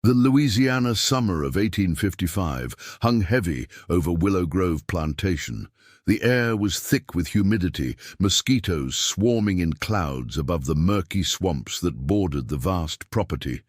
The Louisiana summer of 1855 hung heavy over Willow Grove Plantation. The air was thick with humidity, mosquitoes swarming in clouds above the murky swamps that bordered the vast property.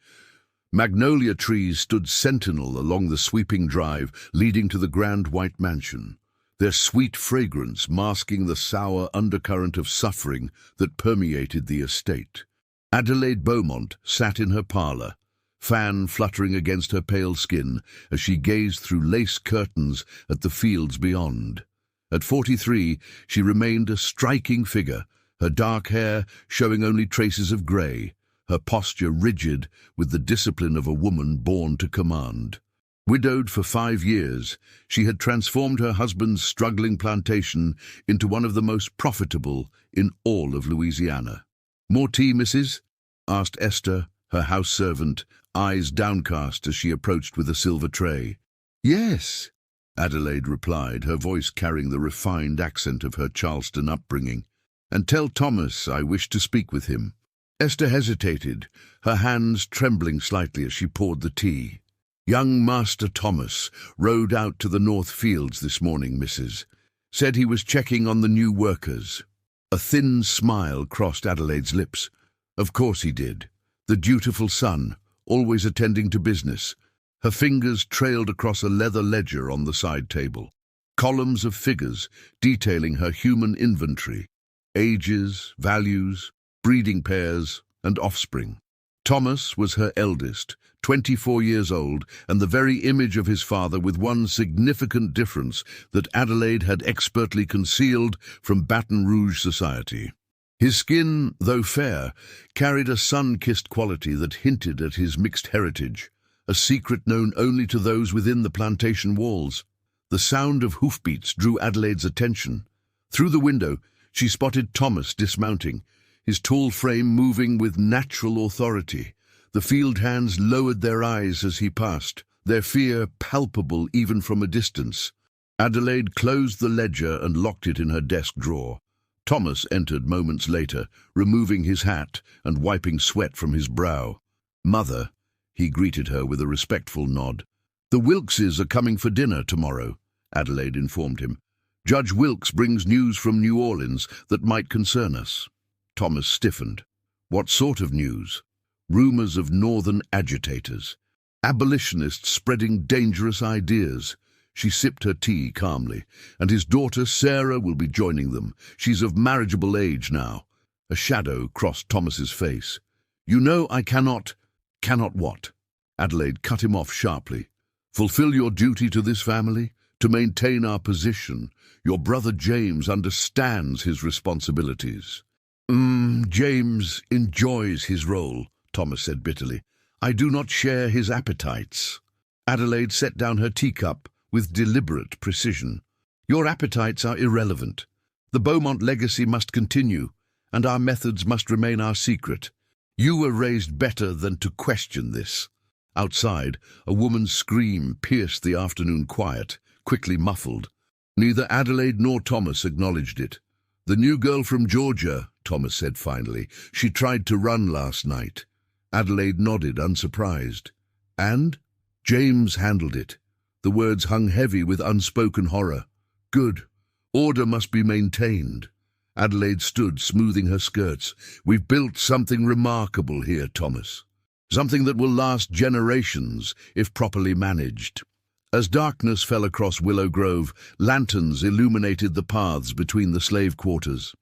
Magnolia trees stood sentinel along the sweeping drive leading to the grand white mansion, their sweet fragrance masking the sour undercurrent of suffering that permeated the estate. Adelaide Beaumont sat in her parlor, fan fluttering against her pale skin as she gazed through lace curtains at the fields beyond. At 43, she remained a striking figure, her dark hair showing only traces of grey, her posture rigid with the discipline of a woman born to command. Widowed for 5 years, she had transformed her husband's struggling plantation into one of the most profitable in all of Louisiana. "More tea, missus?" asked Esther, her house servant, eyes downcast as she approached with a silver tray. "Yes," Adelaide replied, her voice carrying the refined accent of her Charleston upbringing. "And tell Thomas I wish to speak with him." Esther hesitated, her hands trembling slightly as she poured the tea. "Young Master Thomas rode out to the North Fields this morning, missus. Said he was checking on the new workers." A thin smile crossed Adelaide's lips. Of course he did. The dutiful son, always attending to business. Her fingers trailed across a leather ledger on the side table. Columns of figures detailing her human inventory, ages, values, breeding pairs, and offspring. Thomas was her eldest, 24 years old, and the very image of his father, with one significant difference that Adelaide had expertly concealed from Baton Rouge society. His skin, though fair, carried a sun-kissed quality that hinted at his mixed heritage, a secret known only to those within the plantation walls. The sound of hoofbeats drew Adelaide's attention. Through the window, she spotted Thomas dismounting, his tall frame moving with natural authority. The field hands lowered their eyes as he passed, their fear palpable even from a distance. Adelaide closed the ledger and locked it in her desk drawer. Thomas entered moments later, removing his hat and wiping sweat from his brow. "Mother," he greeted her with a respectful nod. "The Wilkses are coming for dinner tomorrow," Adelaide informed him. "Judge Wilkes brings news from New Orleans that might concern us." Thomas stiffened. What sort of news? Rumors of northern agitators, abolitionists spreading dangerous ideas. She sipped her tea calmly. "And his daughter Sarah will be joining them. She's of marriageable age now." A shadow crossed Thomas's face. "You know I cannot—" "Cannot what?" Adelaide cut him off sharply. "Fulfill your duty to this family, to maintain our position. Your brother James understands his responsibilities." James enjoys his role," Thomas said bitterly. "I do not share his appetites." Adelaide set down her teacup with deliberate precision. "Your appetites are irrelevant. The Beaumont legacy must continue, and our methods must remain our secret. You were raised better than to question this." Outside, a woman's scream pierced the afternoon quiet, quickly muffled. Neither Adelaide nor Thomas acknowledged it. "The new girl from Georgia," Thomas said finally. "She tried to run last night." Adelaide nodded, unsurprised. "And?" "James handled it." The words hung heavy with unspoken horror. "Good. Order must be maintained." Adelaide stood, smoothing her skirts. "We've built something remarkable here, Thomas. Something that will last generations, if properly managed." As darkness fell across Willow Grove, lanterns illuminated the paths between the slave quarters.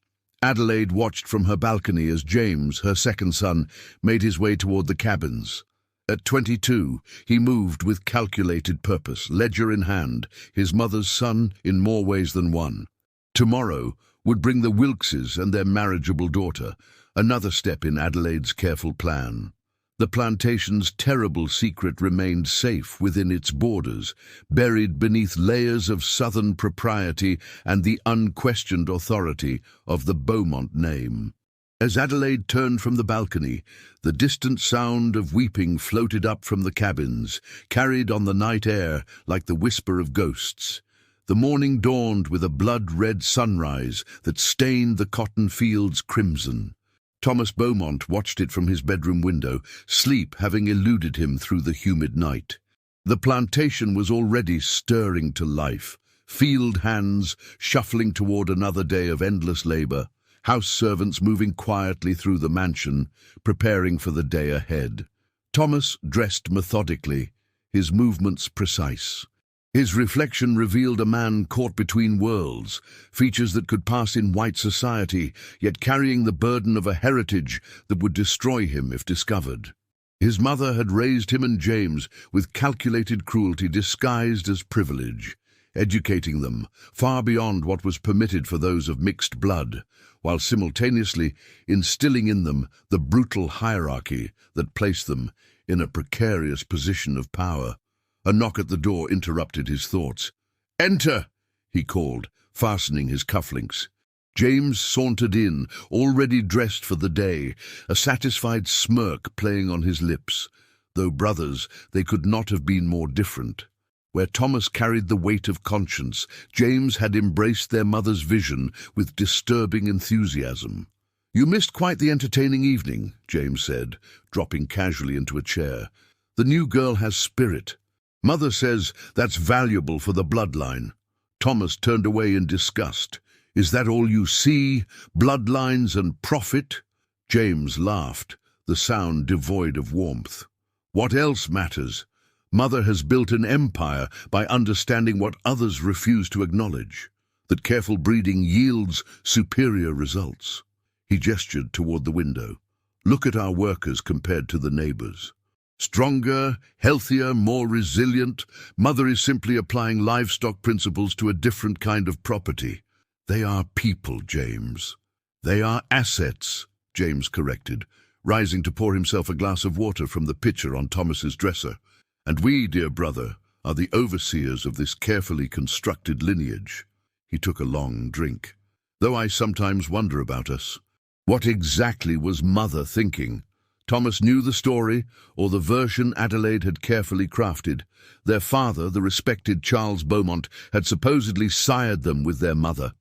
Adelaide watched from her balcony as James, her second son, made his way toward the cabins. At 22, he moved with calculated purpose, ledger in hand, his mother's son in more ways than one. Tomorrow would bring the Wilkses and their marriageable daughter, another step in Adelaide's careful plan. The plantation's terrible secret remained safe within its borders, buried beneath layers of Southern propriety and the unquestioned authority of the Beaumont name. As Adelaide turned from the balcony, the distant sound of weeping floated up from the cabins, carried on the night air like the whisper of ghosts. The morning dawned with a blood-red sunrise that stained the cotton fields crimson. Thomas Beaumont watched it from his bedroom window, sleep having eluded him through the humid night. The plantation was already stirring to life, field hands shuffling toward another day of endless labor, house servants moving quietly through the mansion, preparing for the day ahead. Thomas dressed methodically, his movements precise. His reflection revealed a man caught between worlds, features that could pass in white society, yet carrying the burden of a heritage that would destroy him if discovered. His mother had raised him and James with calculated cruelty disguised as privilege, educating them far beyond what was permitted for those of mixed blood, while simultaneously instilling in them the brutal hierarchy that placed them in a precarious position of power. A knock at the door interrupted his thoughts. "Enter!" he called, fastening his cufflinks. James sauntered in, already dressed for the day, a satisfied smirk playing on his lips. Though brothers, they could not have been more different. Where Thomas carried the weight of conscience, James had embraced their mother's vision with disturbing enthusiasm. "You missed quite the entertaining evening," James said, dropping casually into a chair. "The new girl has spirit. Mother says that's valuable for the bloodline." Thomas turned away in disgust. "Is that all you see? Bloodlines and profit?" James laughed, the sound devoid of warmth. "What else matters? Mother has built an empire by understanding what others refuse to acknowledge, that careful breeding yields superior results." He gestured toward the window. "Look at our workers compared to the neighbors. Stronger, healthier, more resilient. Mother is simply applying livestock principles to a different kind of property. They are people, James." "They are assets," James corrected, rising to pour himself a glass of water from the pitcher on Thomas's dresser. "And we, dear brother, are the overseers of this carefully constructed lineage." He took a long drink. "Though I sometimes wonder about us. What exactly was Mother thinking?" Thomas knew the story, or the version Adelaide had carefully crafted. Their father, the respected Charles Beaumont, had supposedly sired them with their mother.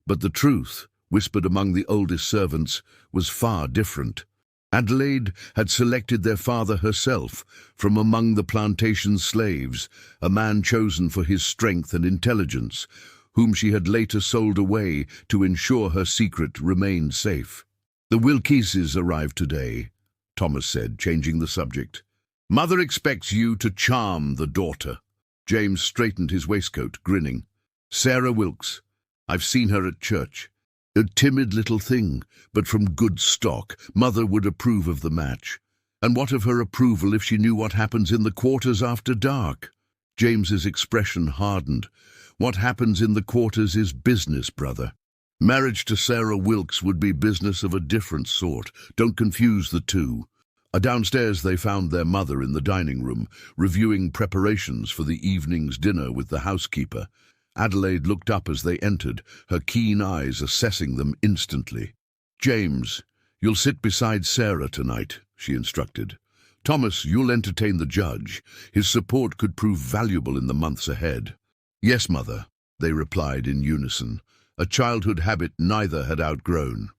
But the truth, whispered among the oldest servants, was far different. Adelaide had selected their father herself from among the plantation's slaves, a man chosen for his strength and intelligence, whom she had later sold away to ensure her secret remained safe. "The Wilkeses arrived today," Thomas said, changing the subject. "Mother expects you to charm the daughter." James straightened his waistcoat, grinning. "Sarah Wilkes. I've seen her at church. A timid little thing, but from good stock. Mother would approve of the match. And what of her approval if she knew what happens in the quarters after dark?" James's expression hardened. "What happens in the quarters is business, brother. Marriage to Sarah Wilkes would be business of a different sort. Don't confuse the two." Downstairs they found their mother in the dining room, reviewing preparations for the evening's dinner with the housekeeper. Adelaide looked up as they entered, her keen eyes assessing them instantly. "James, you'll sit beside Sarah tonight," she instructed. "Thomas, you'll entertain the judge. His support could prove valuable in the months ahead." "Yes, Mother," they replied in unison, a childhood habit neither had outgrown.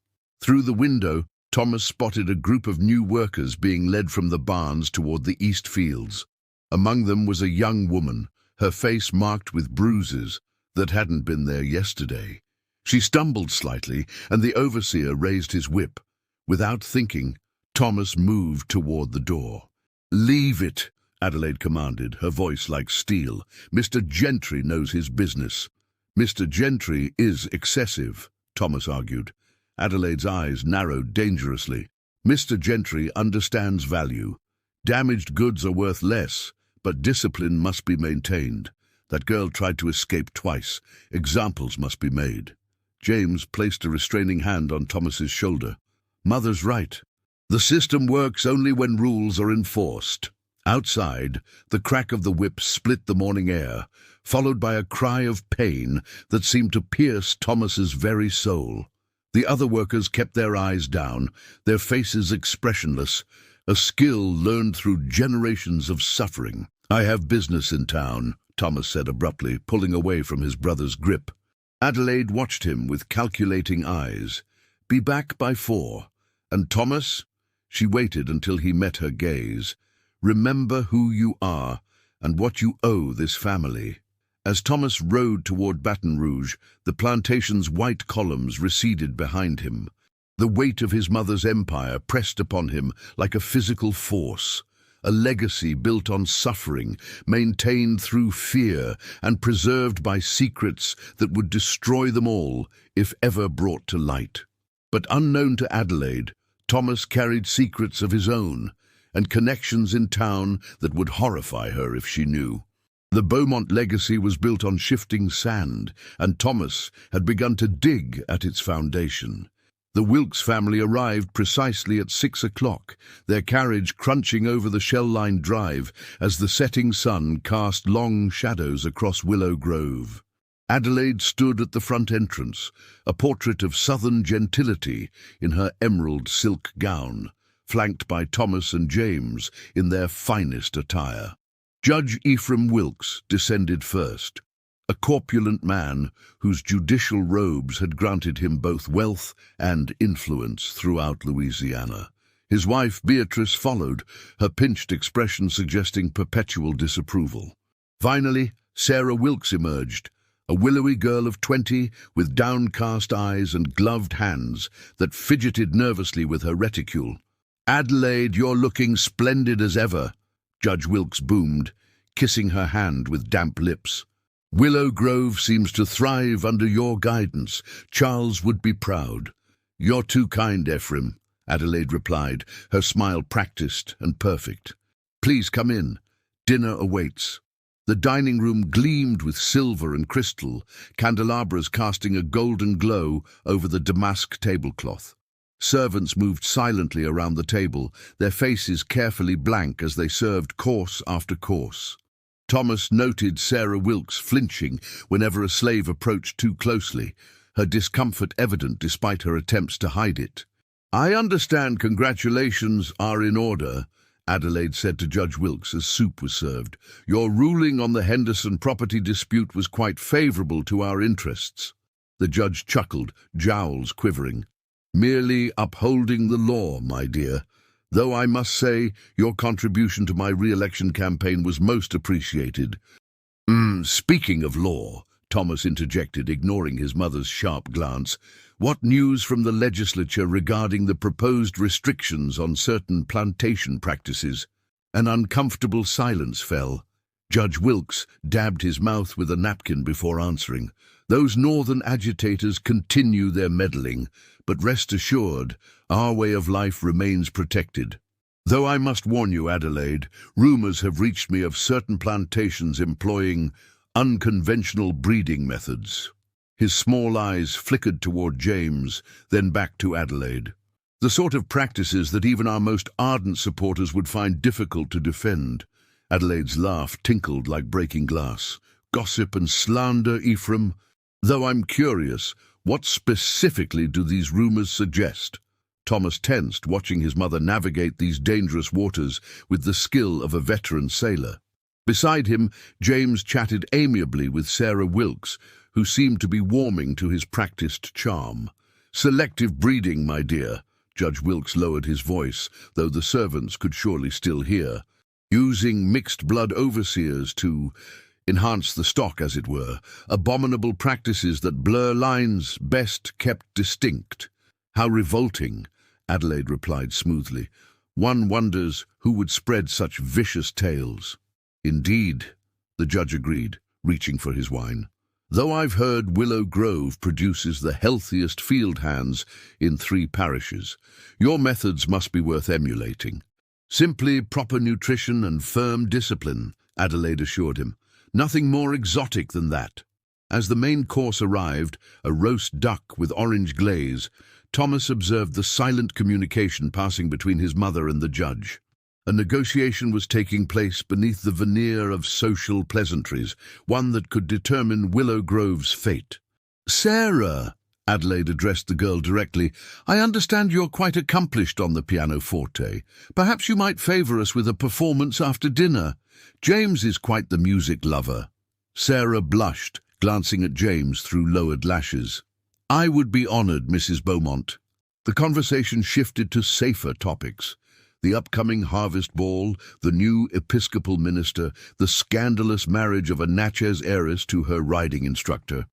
Through the window, Thomas spotted a group of new workers being led from the barns toward the east fields. Among them was a young woman, her face marked with bruises that hadn't been there yesterday. She stumbled slightly, and the overseer raised his whip. Without thinking, Thomas moved toward the door. "Leave it," Adelaide commanded, her voice like steel. "Mr. Gentry knows his business." "Mr. Gentry is excessive," Thomas argued. Adelaide's eyes narrowed dangerously. "Mr. Gentry understands value. Damaged goods are worth less, but discipline must be maintained. That girl tried to escape twice. Examples must be made." James placed a restraining hand on Thomas's shoulder. "Mother's right. The system works only when rules are enforced." Outside, the crack of the whip split the morning air, followed by a cry of pain that seemed to pierce Thomas's very soul. The other workers kept their eyes down, their faces expressionless, a skill learned through generations of suffering. "I have business in town," Thomas said abruptly, pulling away from his brother's grip. Adelaide watched him with calculating eyes. "Be back by 4. And Thomas? She waited until he met her gaze. Remember who you are and what you owe this family. As Thomas rode toward Baton Rouge, the plantation's white columns receded behind him. The weight of his mother's empire pressed upon him like a physical force, a legacy built on suffering, maintained through fear, and preserved by secrets that would destroy them all if ever brought to light. But unknown to Adelaide, Thomas carried secrets of his own, and connections in town that would horrify her if she knew. The Beaumont legacy was built on shifting sand, and Thomas had begun to dig at its foundation. The Wilkes family arrived precisely at 6 o'clock, their carriage crunching over the shell-lined drive as the setting sun cast long shadows across Willow Grove. Adelaide stood at the front entrance, a portrait of southern gentility in her emerald silk gown, flanked by Thomas and James in their finest attire. Judge Ephraim Wilkes descended first, a corpulent man whose judicial robes had granted him both wealth and influence throughout Louisiana. His wife Beatrice followed, her pinched expression suggesting perpetual disapproval. Finally, Sarah Wilkes emerged, a willowy girl of 20 with downcast eyes and gloved hands that fidgeted nervously with her reticule. "Adelaide, you're looking splendid as ever," Judge Wilkes boomed, kissing her hand with damp lips. "Willow Grove seems to thrive under your guidance. Charles would be proud." "You're too kind, Ephraim," Adelaide replied, her smile practiced and perfect. "Please come in. Dinner awaits." The dining room gleamed with silver and crystal, candelabras casting a golden glow over the damask tablecloth. Servants moved silently around the table, their faces carefully blank as they served course after course. Thomas noted Sarah Wilkes flinching whenever a slave approached too closely, her discomfort evident despite her attempts to hide it. "I understand congratulations are in order," Adelaide said to Judge Wilkes as soup was served. "Your ruling on the Henderson property dispute was quite favorable to our interests." The judge chuckled, jowls quivering. "Merely upholding the law, my dear. Though I must say your contribution to my re-election campaign was most appreciated." Speaking of law," Thomas interjected, ignoring his mother's sharp glance, "what news from the legislature regarding the proposed restrictions on certain plantation practices?" An uncomfortable silence fell. Judge Wilkes dabbed his mouth with a napkin before answering. "Those northern agitators continue their meddling, but rest assured, our way of life remains protected. Though I must warn you, Adelaide, rumors have reached me of certain plantations employing unconventional breeding methods." His small eyes flickered toward James, then back to Adelaide. "The sort of practices that even our most ardent supporters would find difficult to defend." Adelaide's laugh tinkled like breaking glass. "Gossip and slander, Ephraim. Though I'm curious, what specifically do these rumors suggest?" Thomas tensed, watching his mother navigate these dangerous waters with the skill of a veteran sailor. Beside him, James chatted amiably with Sarah Wilkes, who seemed to be warming to his practiced charm. "Selective breeding, my dear," Judge Wilkes lowered his voice, though the servants could surely still hear. "Using mixed-blood overseers to enhance the stock, as it were. Abominable practices that blur lines best kept distinct." "How revolting," Adelaide replied smoothly. "One wonders who would spread such vicious tales." "Indeed," the judge agreed, reaching for his wine. "Though I've heard Willow Grove produces the healthiest field hands in 3 parishes, your methods must be worth emulating." "Simply proper nutrition and firm discipline," Adelaide assured him. "Nothing more exotic than that." As the main course arrived, a roast duck with orange glaze, Thomas observed the silent communication passing between his mother and the judge. A negotiation was taking place beneath the veneer of social pleasantries, one that could determine Willow Grove's fate. "Sarah," Adelaide addressed the girl directly, "I understand you're quite accomplished on the pianoforte. Perhaps you might favor us with a performance after dinner. James is quite the music lover." Sarah blushed, glancing at James through lowered lashes. "I would be honored, Mrs. Beaumont." The conversation shifted to safer topics. The upcoming harvest ball, the new Episcopal minister, the scandalous marriage of a Natchez heiress to her riding instructor.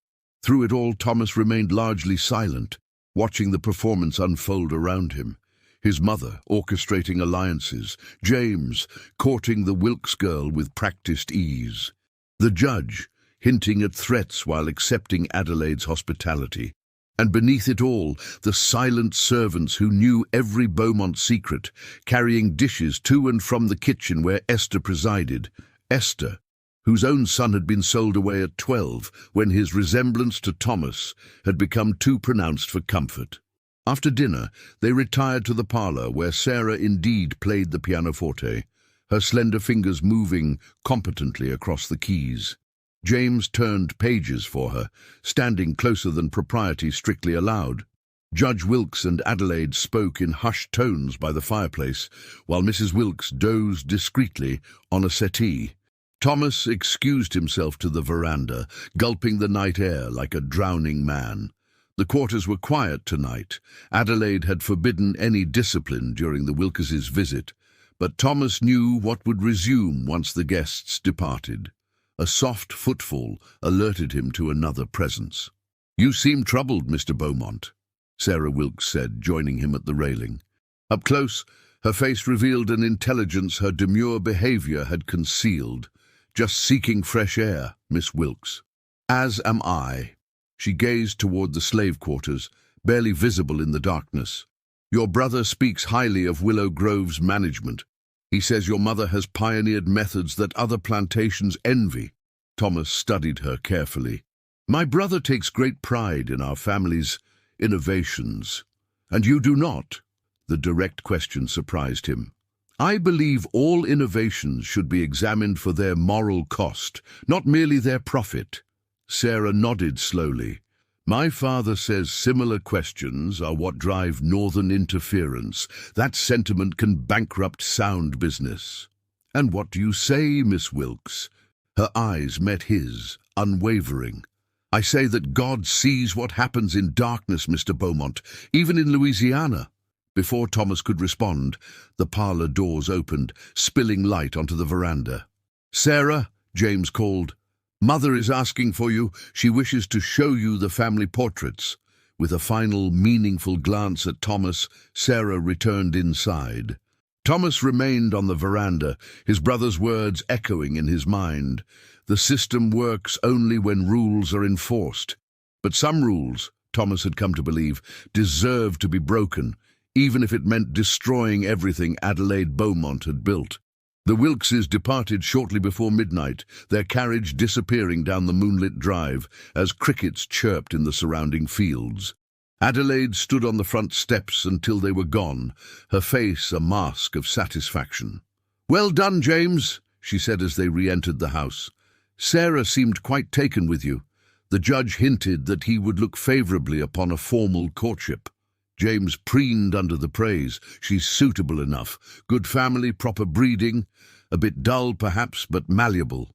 Through it all, Thomas remained largely silent, watching the performance unfold around him. His mother orchestrating alliances, James courting the Wilkes girl with practiced ease. The judge hinting at threats while accepting Adelaide's hospitality. And beneath it all, the silent servants who knew every Beaumont secret, carrying dishes to and from the kitchen where Esther presided. Esther, whose own son had been sold away at 12 when his resemblance to Thomas had become too pronounced for comfort. After dinner, they retired to the parlor where Sarah indeed played the pianoforte, her slender fingers moving competently across the keys. James turned pages for her, standing closer than propriety strictly allowed. Judge Wilkes and Adelaide spoke in hushed tones by the fireplace, while Mrs. Wilkes dozed discreetly on a settee. Thomas excused himself to the veranda, gulping the night air like a drowning man. The quarters were quiet tonight. Adelaide had forbidden any discipline during the Wilkeses' visit, but Thomas knew what would resume once the guests departed. A soft footfall alerted him to another presence. "You seem troubled, Mr. Beaumont," Sarah Wilkes said, joining him at the railing. Up close, her face revealed an intelligence her demure behavior had concealed. "Just seeking fresh air, Miss Wilkes." "As am I." She gazed toward the slave quarters, barely visible in the darkness. "Your brother speaks highly of Willow Grove's management. He says your mother has pioneered methods that other plantations envy." Thomas studied her carefully. "My brother takes great pride in our family's innovations. And you do not?" The direct question surprised him. "I believe all innovations should be examined for their moral cost, not merely their profit." Sarah nodded slowly. "My father says similar questions are what drive northern interference. That sentiment can bankrupt sound business." "And what do you say, Miss Wilkes?" Her eyes met his, unwavering. "I say that God sees what happens in darkness, Mr. Beaumont, even in Louisiana." Before Thomas could respond, the parlor doors opened, spilling light onto the veranda. "Sarah," James called. "Mother is asking for you. She wishes to show you the family portraits." With a final, meaningful glance at Thomas, Sarah returned inside. Thomas remained on the veranda, his brother's words echoing in his mind. The system works only when rules are enforced. But some rules, Thomas had come to believe, deserved to be broken, even if it meant destroying everything Adelaide Beaumont had built. The Wilkeses departed shortly before midnight, their carriage disappearing down the moonlit drive as crickets chirped in the surrounding fields. Adelaide stood on the front steps until they were gone, her face a mask of satisfaction. "Well done, James," she said as they re-entered the house. "Sarah seemed quite taken with you. The judge hinted that he would look favorably upon a formal courtship." James preened under the praise. "She's suitable enough. Good family, proper breeding. A bit dull, perhaps, but malleable."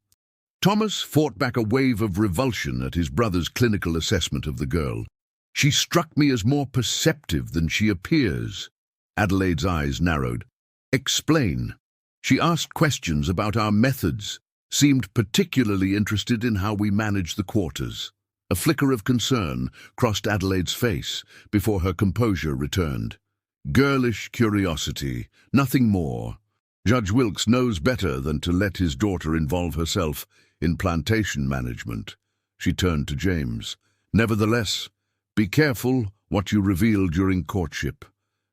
Thomas fought back a wave of revulsion at his brother's clinical assessment of the girl. "She struck me as more perceptive than she appears." Adelaide's eyes narrowed. "Explain." "She asked questions about our methods, seemed particularly interested in how we manage the quarters." A flicker of concern crossed Adelaide's face before her composure returned. "Girlish curiosity, nothing more. Judge Wilkes knows better than to let his daughter involve herself in plantation management." She turned to James. "Nevertheless, be careful what you reveal during courtship.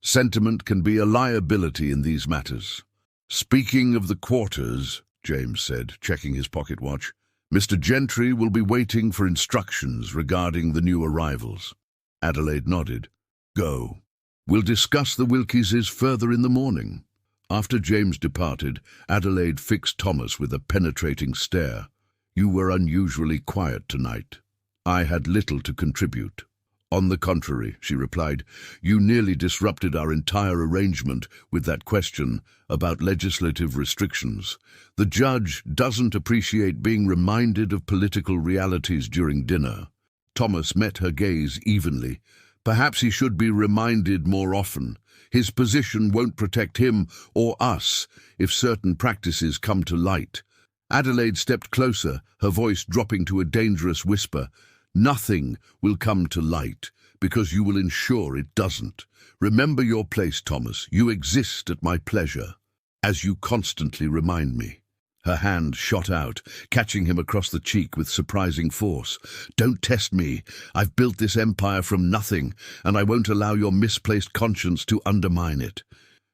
Sentiment can be a liability in these matters." "Speaking of the quarters," James said, checking his pocket watch, "Mr. Gentry will be waiting for instructions regarding the new arrivals." Adelaide nodded. "Go. We'll discuss the Wilkeses further in the morning." After James departed, Adelaide fixed Thomas with a penetrating stare. "You were unusually quiet tonight." "I had little to contribute." "On the contrary," she replied, "you nearly disrupted our entire arrangement with that question about legislative restrictions. The judge doesn't appreciate being reminded of political realities during dinner." Thomas met her gaze evenly, Perhaps he should be reminded more often. His position won't protect him or us if certain practices come to light. Adelaide stepped closer, her voice dropping to a dangerous whisper. Nothing will come to light, because you will ensure it doesn't. Remember your place, Thomas. You exist at my pleasure, as you constantly remind me. Her hand shot out, catching him across the cheek with surprising force. Don't test me. I've built this empire from nothing, and I won't allow your misplaced conscience to undermine it.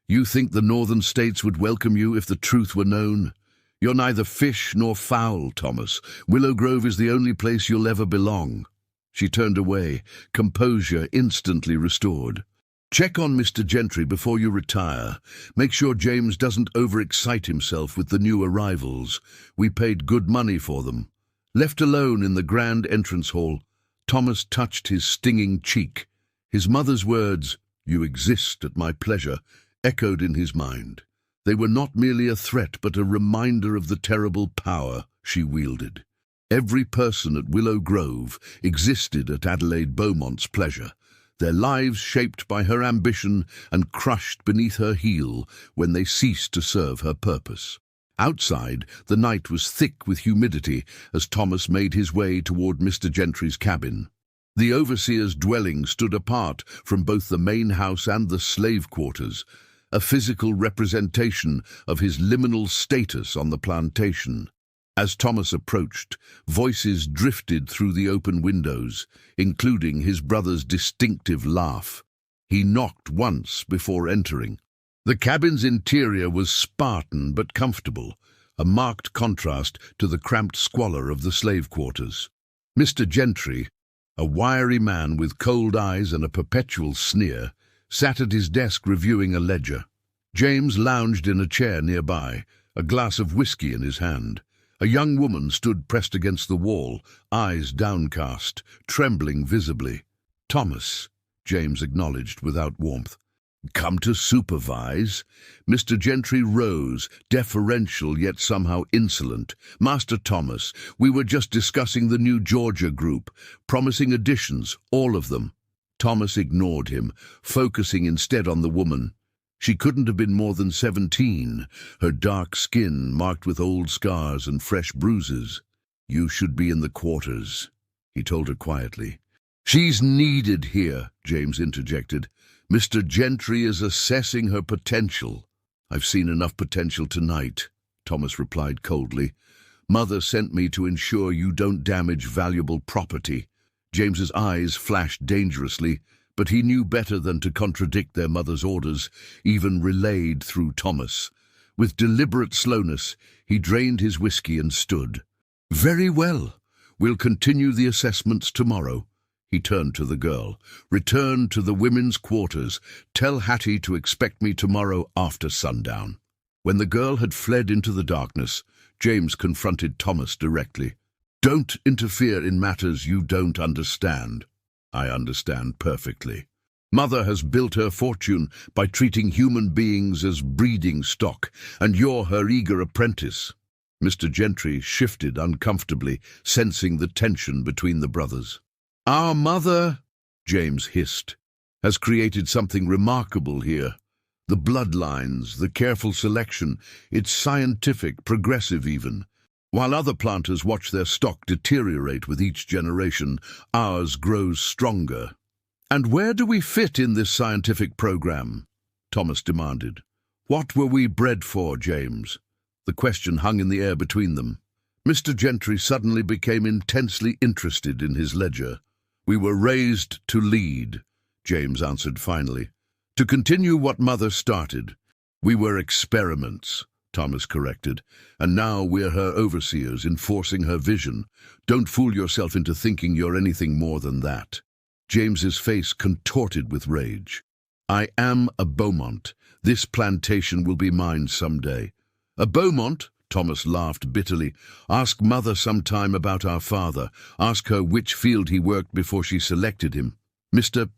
You think the northern states would welcome you if the truth were known? You're neither fish nor fowl, Thomas. Willow Grove is the only place you'll ever belong. She turned away, composure instantly restored. Check on Mr. Gentry before you retire. Make sure James doesn't overexcite himself with the new arrivals. We paid good money for them. Left alone in the grand entrance hall, Thomas touched his stinging cheek. His mother's words, "You exist at my pleasure," echoed in his mind. They were not merely a threat, but a reminder of the terrible power she wielded. Every person at Willow Grove existed at Adelaide Beaumont's pleasure, their lives shaped by her ambition and crushed beneath her heel when they ceased to serve her purpose. Outside, the night was thick with humidity as Thomas made his way toward Mr. Gentry's cabin. The overseer's dwelling stood apart from both the main house and the slave quarters, a physical representation of his liminal status on the plantation. As Thomas approached, voices drifted through the open windows, including his brother's distinctive laugh. He knocked once before entering. The cabin's interior was Spartan but comfortable, a marked contrast to the cramped squalor of the slave quarters. Mr. Gentry, a wiry man with cold eyes and a perpetual sneer, sat at his desk reviewing a ledger. James lounged in a chair nearby, a glass of whiskey in his hand. A young woman stood pressed against the wall, eyes downcast, trembling visibly. "Thomas," James acknowledged without warmth. "Come to supervise?" Mr. Gentry rose, deferential yet somehow insolent. "Master Thomas, we were just discussing the new Georgia group, promising additions, all of them." Thomas ignored him, focusing instead on the woman. She couldn't have been more than 17, her dark skin marked with old scars and fresh bruises. "You should be in the quarters," he told her quietly. "She's needed here," James interjected. "Mr. Gentry is assessing her potential." "I've seen enough potential tonight," Thomas replied coldly. "Mother sent me to ensure you don't damage valuable property." James's eyes flashed dangerously, but he knew better than to contradict their mother's orders, even relayed through Thomas. With deliberate slowness, he drained his whiskey and stood. "Very well. We'll continue the assessments tomorrow." He turned to the girl. "Return to the women's quarters. Tell Hattie to expect me tomorrow after sundown." When the girl had fled into the darkness, James confronted Thomas directly. "Don't interfere in matters you don't understand." "I understand perfectly. Mother has built her fortune by treating human beings as breeding stock, and you're her eager apprentice." Mr. Gentry shifted uncomfortably, sensing the tension between the brothers. "Our mother," James hissed, "has created something remarkable here. The bloodlines, the careful selection, it's scientific, progressive even. While other planters watch their stock deteriorate with each generation, ours grows stronger." "And where do we fit in this scientific program?" Thomas demanded. "What were we bred for, James?" The question hung in the air between them. Mr. Gentry suddenly became intensely interested in his ledger. "We were raised to lead," James answered finally. "To continue what Mother started. We were experiments," Thomas corrected, "and now we're her overseers, enforcing her vision. Don't fool yourself into thinking you're anything more than that." James's face contorted with rage. "I am a Beaumont. This plantation will be mine someday." "A Beaumont?" Thomas laughed bitterly. "Ask Mother sometime about our father. Ask her which field he worked before she selected him." Mr.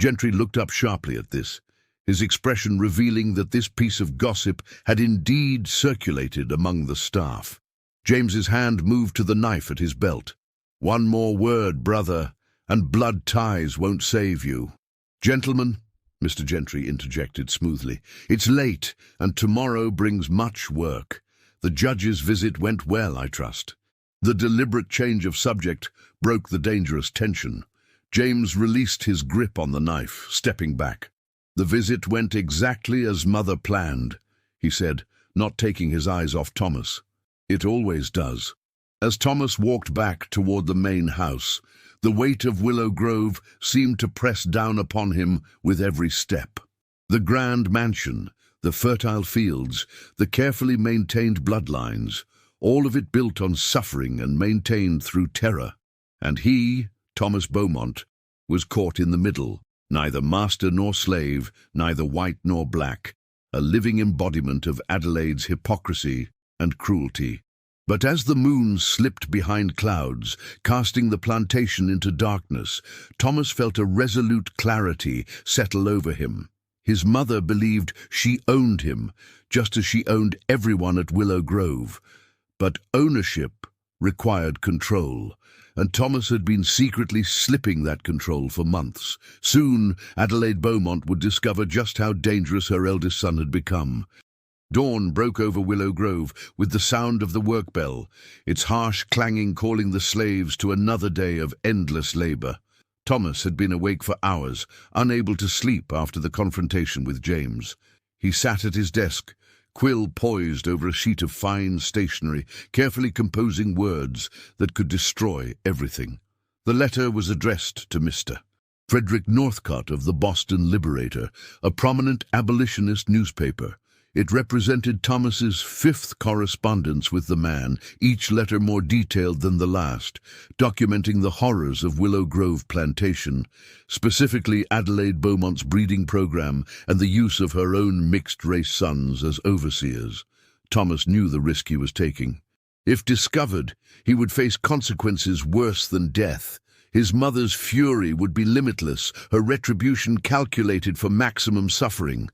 Gentry looked up sharply at this, his expression revealing that this piece of gossip had indeed circulated among the staff. James's hand moved to the knife at his belt. "One more word, brother, and blood ties won't save you." Gentlemen, Mr. Gentry interjected smoothly, it's late, and tomorrow brings much work. The judge's visit went well, I trust. The deliberate change of subject broke the dangerous tension. James released his grip on the knife, stepping back. The visit went exactly as Mother planned, he said, not taking his eyes off Thomas. It always does. As Thomas walked back toward the main house, the weight of Willow Grove seemed to press down upon him with every step. The grand mansion, the fertile fields, the carefully maintained bloodlines, all of it built on suffering and maintained through terror. And he, Thomas Beaumont, was caught in the middle, neither master nor slave, neither white nor black, a living embodiment of Adelaide's hypocrisy and cruelty. But as the moon slipped behind clouds, casting the plantation into darkness, Thomas felt a resolute clarity settle over him. His mother believed she owned him, just as she owned everyone at Willow Grove. But ownership required control, and Thomas had been secretly slipping that control for months. Soon, Adelaide Beaumont would discover just how dangerous her eldest son had become. Dawn broke over Willow Grove with the sound of the work bell, its harsh clanging calling the slaves to another day of endless labor. Thomas had been awake for hours, unable to sleep after the confrontation with James. He sat at his desk, quill poised over a sheet of fine stationery, carefully composing words that could destroy everything. The letter was addressed to Mr. Frederick Northcott of the Boston Liberator, a prominent abolitionist newspaper. It represented Thomas's fifth correspondence with the man, each letter more detailed than the last, documenting the horrors of Willow Grove Plantation, specifically Adelaide Beaumont's breeding program and the use of her own mixed-race sons as overseers. Thomas knew the risk he was taking. If discovered, he would face consequences worse than death. His mother's fury would be limitless, her retribution calculated for maximum suffering.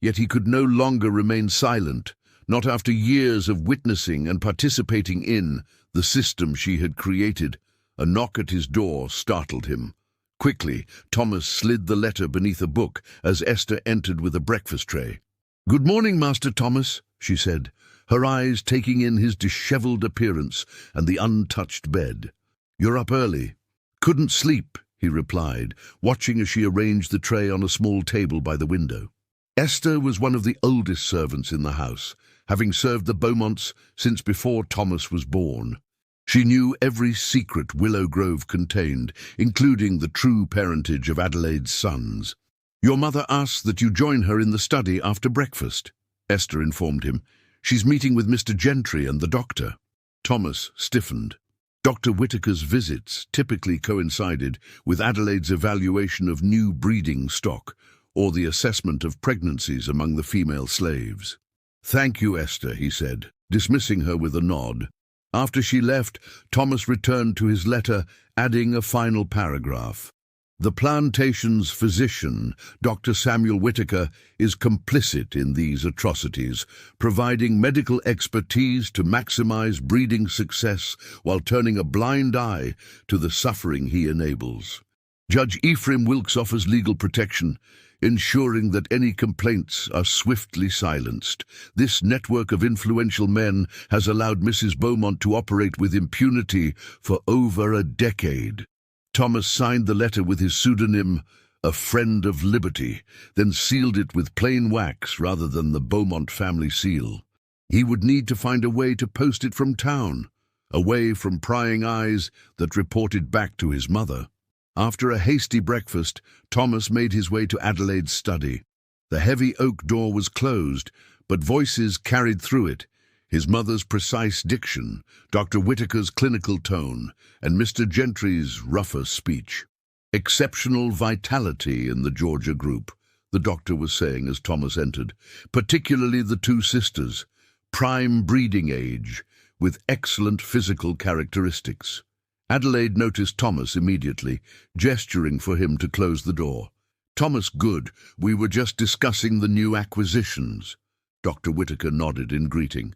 Yet he could no longer remain silent, not after years of witnessing and participating in the system she had created. A knock at his door startled him. Quickly, Thomas slid the letter beneath a book as Esther entered with a breakfast tray. "Good morning, Master Thomas," she said, her eyes taking in his disheveled appearance and the untouched bed. "You're up early." "Couldn't sleep," he replied, watching as she arranged the tray on a small table by the window. Esther was one of the oldest servants in the house, having served the Beaumonts since before Thomas was born. She knew every secret Willow Grove contained, including the true parentage of Adelaide's sons. "Your mother asks that you join her in the study after breakfast," Esther informed him. "She's meeting with Mr. Gentry and the doctor." Thomas stiffened. Dr. Whitaker's visits typically coincided with Adelaide's evaluation of new breeding stock, or the assessment of pregnancies among the female slaves. "Thank you, Esther," he said, dismissing her with a nod. After she left, Thomas returned to his letter, adding a final paragraph. "The plantation's physician, Dr. Samuel Whitaker, is complicit in these atrocities, providing medical expertise to maximize breeding success while turning a blind eye to the suffering he enables. Judge Ephraim Wilkes offers legal protection, ensuring that any complaints are swiftly silenced. This network of influential men has allowed Mrs. Beaumont to operate with impunity for over a decade." Thomas signed the letter with his pseudonym, "A Friend of Liberty," then sealed it with plain wax rather than the Beaumont family seal. He would need to find a way to post it from town, away from prying eyes that reported back to his mother. After a hasty breakfast, Thomas made his way to Adelaide's study. The heavy oak door was closed, but voices carried through it. His mother's precise diction, Dr. Whitaker's clinical tone, and Mr. Gentry's rougher speech. "Exceptional vitality in the Georgia group," the doctor was saying as Thomas entered, "particularly the two sisters. Prime breeding age, with excellent physical characteristics." Adelaide noticed Thomas immediately, gesturing for him to close the door. "Thomas, good. We were just discussing the new acquisitions." Dr. Whitaker nodded in greeting.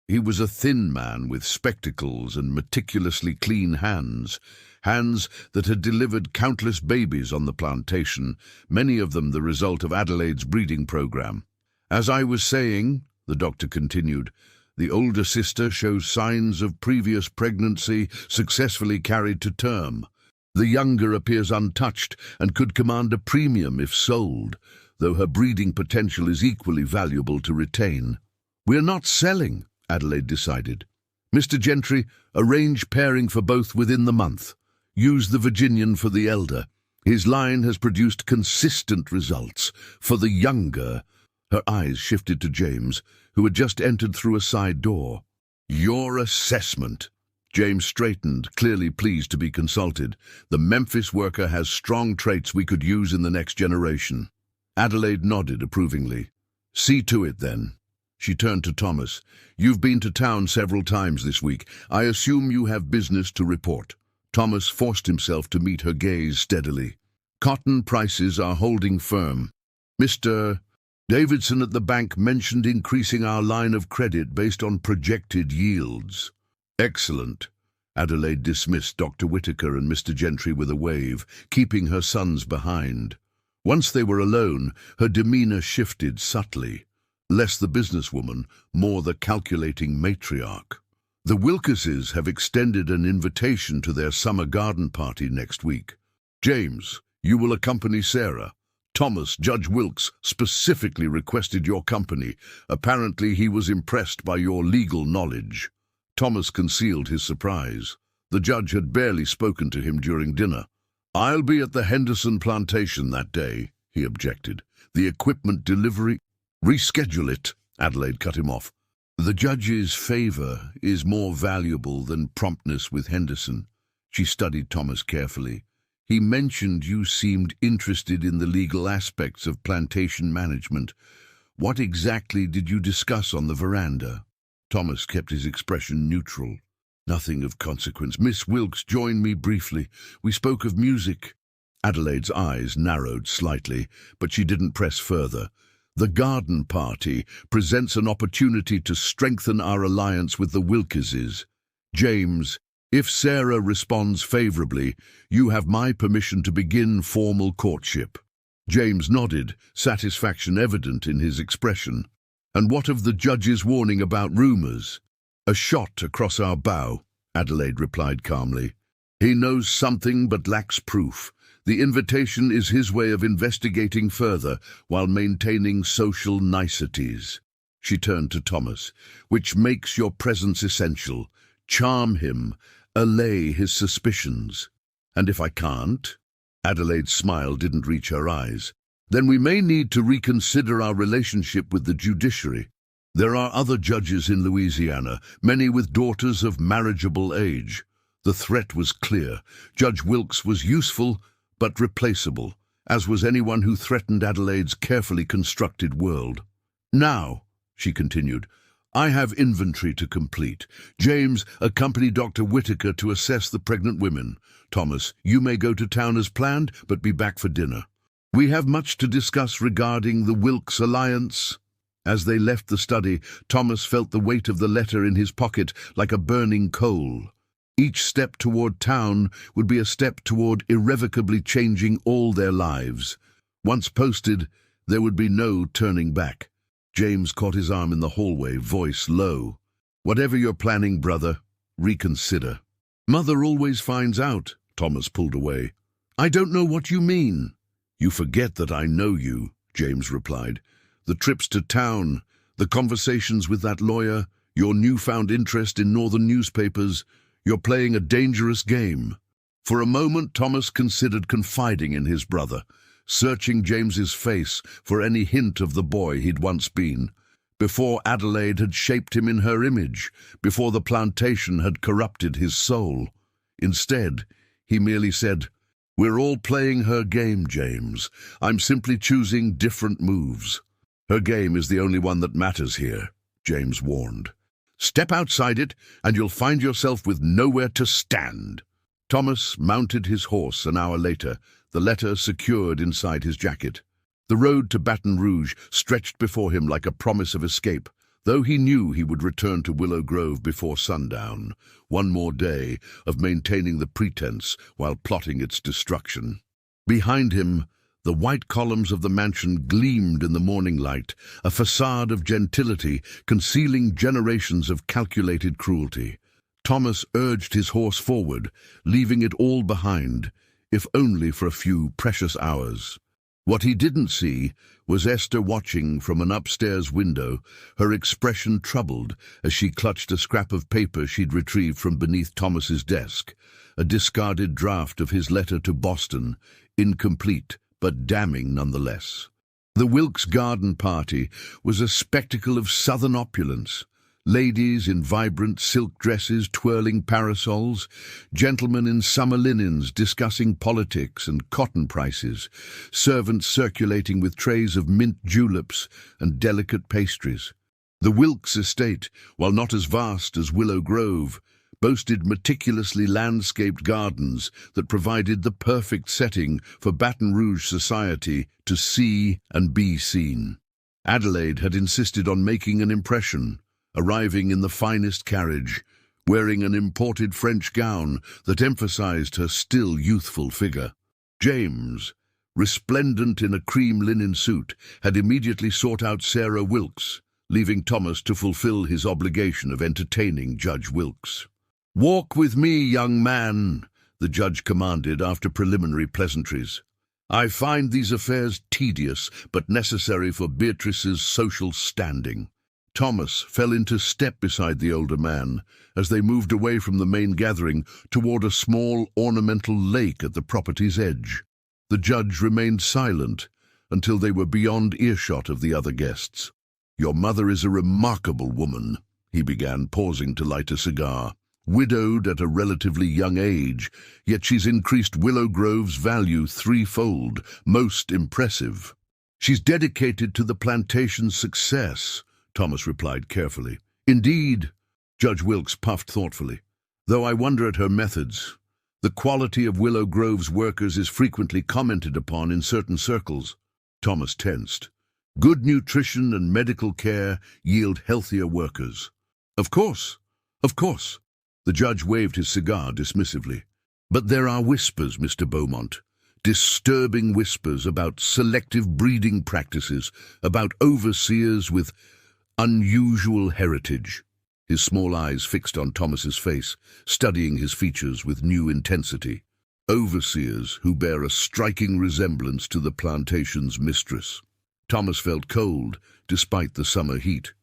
He was a thin man with spectacles and meticulously clean hands, hands that had delivered countless babies on the plantation, many of them the result of Adelaide's breeding program. As I was saying, the doctor continued, the older sister shows signs of previous pregnancy successfully carried to term. The younger appears untouched and could command a premium if sold, though her breeding potential is equally valuable to retain. We're not selling, Adelaide decided. Mr. Gentry, arrange pairing for both within the month. Use the Virginian for the elder. His line has produced consistent results. For the younger, her eyes shifted to James, who had just entered through a side door. Your assessment. James straightened, clearly pleased to be consulted. The Memphis worker has strong traits we could use in the next generation. Adelaide nodded approvingly. See to it, then. She turned to Thomas. You've been to town several times this week. I assume you have business to report. Thomas forced himself to meet her gaze steadily. Cotton prices are holding firm. Mr. Davidson at the bank mentioned increasing our line of credit based on projected yields. Excellent. Adelaide dismissed Dr. Whitaker and Mr. Gentry with a wave, keeping her sons behind. Once they were alone, her demeanor shifted subtly. Less the businesswoman, more the calculating matriarch. The Wilkeses have extended an invitation to their summer garden party next week. James, you will accompany Sarah. Thomas, Judge Wilkes, specifically requested your company. Apparently he was impressed by your legal knowledge. Thomas concealed his surprise. The judge had barely spoken to him during dinner. I'll be at the Henderson plantation that day, he objected. The equipment delivery... Reschedule it, Adelaide cut him off. The judge's favor is more valuable than promptness with Henderson. She studied Thomas carefully. He mentioned you seemed interested in the legal aspects of plantation management. What exactly did you discuss on the veranda? Thomas kept his expression neutral. Nothing of consequence. Miss Wilkes joined me briefly. We spoke of music. Adelaide's eyes narrowed slightly, but she didn't press further. The garden party presents an opportunity to strengthen our alliance with the Wilkeses. James, if Sarah responds favorably, you have my permission to begin formal courtship. James nodded, satisfaction evident in his expression. And what of the judge's warning about rumors? A shot across our bow, Adelaide replied calmly. He knows something but lacks proof. The invitation is his way of investigating further while maintaining social niceties. She turned to Thomas. Which makes your presence essential. Charm him. Allay his suspicions. And if I can't? Adelaide's smile didn't reach her eyes. Then we may need to reconsider our relationship with the judiciary. There are other judges in Louisiana, many with daughters of marriageable age. The threat was clear. Judge Wilkes was useful, but replaceable, as was anyone who threatened Adelaide's carefully constructed world. Now, she continued, I have inventory to complete. James, accompany Dr. Whitaker to assess the pregnant women. Thomas, you may go to town as planned, but be back for dinner. We have much to discuss regarding the Wilkes alliance. As they left the study, Thomas felt the weight of the letter in his pocket like a burning coal. Each step toward town would be a step toward irrevocably changing all their lives. Once posted, there would be no turning back. James caught his arm in the hallway, voice low. Whatever you're planning, brother, reconsider. Mother always finds out, Thomas pulled away. I don't know what you mean. You forget that I know you, James replied. The trips to town, the conversations with that lawyer, your newfound interest in northern newspapers. You're playing a dangerous game. For a moment, Thomas considered confiding in his brother, searching James's face for any hint of the boy he'd once been, before Adelaide had shaped him in her image, before the plantation had corrupted his soul. Instead, he merely said, We're all playing her game, James. I'm simply choosing different moves. Her game is the only one that matters here, James warned. Step outside it, and you'll find yourself with nowhere to stand. Thomas mounted his horse an hour later, the letter secured inside his jacket. The road to Baton Rouge stretched before him like a promise of escape. though he knew he would return to Willow Grove before sundown, one more day of maintaining the pretense while plotting its destruction. Behind him, the white columns of the mansion gleamed in the morning light, a facade of gentility concealing generations of calculated cruelty. Thomas urged his horse forward, leaving it all behind, if only for a few precious hours. What he didn't see was Esther watching from an upstairs window, her expression troubled as she clutched a scrap of paper she'd retrieved from beneath Thomas's desk, a discarded draft of his letter to Boston, incomplete but damning nonetheless. The Wilkes garden party was a spectacle of southern opulence. Ladies in vibrant silk dresses twirling parasols, gentlemen in summer linens discussing politics and cotton prices, servants circulating with trays of mint juleps and delicate pastries. The Wilkes estate, while not as vast as Willow Grove, boasted meticulously landscaped gardens that provided the perfect setting for Baton Rouge society to see and be seen. Adelaide had insisted on making an impression, arriving in the finest carriage, wearing an imported French gown that emphasized her still youthful figure. James, resplendent in a cream linen suit, had immediately sought out Sarah Wilkes, leaving Thomas to fulfill his obligation of entertaining Judge Wilkes. "Walk with me, young man," the judge commanded after preliminary pleasantries. "I find these affairs tedious but necessary for Beatrice's social standing." Thomas fell into step beside the older man as they moved away from the main gathering toward a small ornamental lake at the property's edge. The judge remained silent until they were beyond earshot of the other guests. "Your mother is a remarkable woman," he began, pausing to light a cigar. "Widowed at a relatively young age, yet she's increased Willow Grove's value threefold. Most impressive." "She's dedicated to the plantation's success," Thomas replied carefully. "Indeed," Judge Wilkes puffed thoughtfully, "though I wonder at her methods. The quality of Willow Grove's workers is frequently commented upon in certain circles." Thomas tensed. "Good nutrition and medical care yield healthier workers." Of course. The judge waved his cigar dismissively. "But there are whispers, Mr. Beaumont. Disturbing whispers about selective breeding practices, about overseers with unusual heritage." His small eyes fixed on Thomas's face, studying his features with new intensity. "Overseers who bear a striking resemblance to the plantation's mistress." Thomas felt cold, despite the summer heat.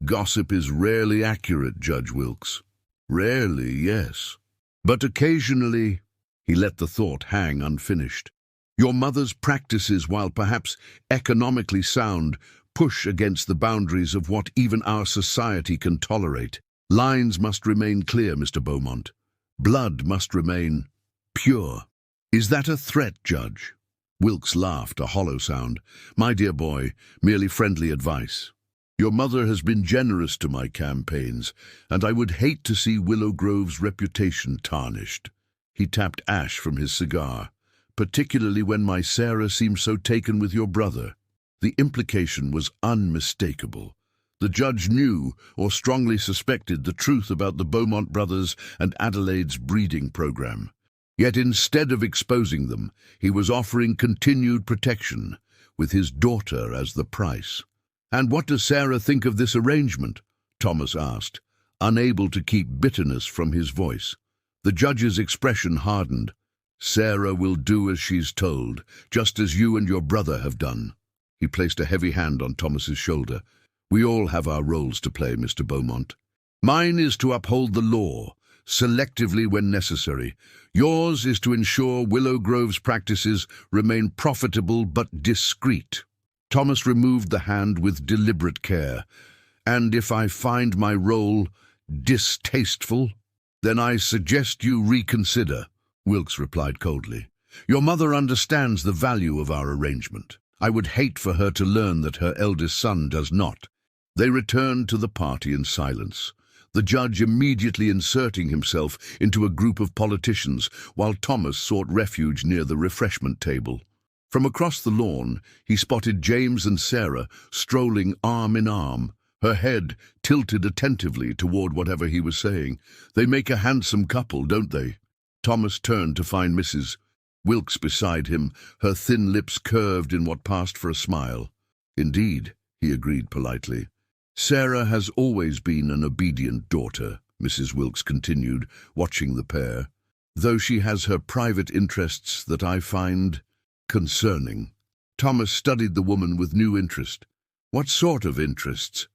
"Gossip is rarely accurate, Judge Wilkes." "Rarely, yes. But occasionally—" He let the thought hang unfinished. "Your mother's practices, while perhaps economically sound, push against the boundaries of what even our society can tolerate. Lines must remain clear, Mr. Beaumont. Blood must remain pure." "Is that a threat, Judge?" Wilkes laughed, a hollow sound. "My dear boy, merely friendly advice. Your mother has been generous to my campaigns, and I would hate to see Willow Grove's reputation tarnished." He tapped ash from his cigar. "Particularly when my Sarah seems so taken with your brother." The implication was unmistakable. The judge knew, or strongly suspected, the truth about the Beaumont brothers and Adelaide's breeding program. Yet instead of exposing them, he was offering continued protection, with his daughter as the price. "And what does Sarah think of this arrangement?" Thomas asked, unable to keep bitterness from his voice. The judge's expression hardened. "Sarah will do as she's told, just as you and your brother have done." He placed a heavy hand on Thomas's shoulder. "We all have our roles to play, Mr. Beaumont. Mine is to uphold the law, selectively when necessary. Yours is to ensure Willow Grove's practices remain profitable but discreet." Thomas removed the hand with deliberate care. "And if I find my role distasteful, then I suggest you reconsider," Wilkes replied coldly. "Your mother understands the value of our arrangement. I would hate for her to learn that her eldest son does not." They returned to the party in silence, the judge immediately inserting himself into a group of politicians, while Thomas sought refuge near the refreshment table. From across the lawn, he spotted James and Sarah strolling arm in arm, her head tilted attentively toward whatever he was saying. "They make a handsome couple, don't they?" Thomas turned to find Mrs. Wilkes beside him, her thin lips curved in what passed for a smile. "Indeed," he agreed politely. "Sarah has always been an obedient daughter," Mrs. Wilkes continued, watching the pair, "though she has her private interests that I find concerning." Thomas studied the woman with new interest. "What sort of interests?"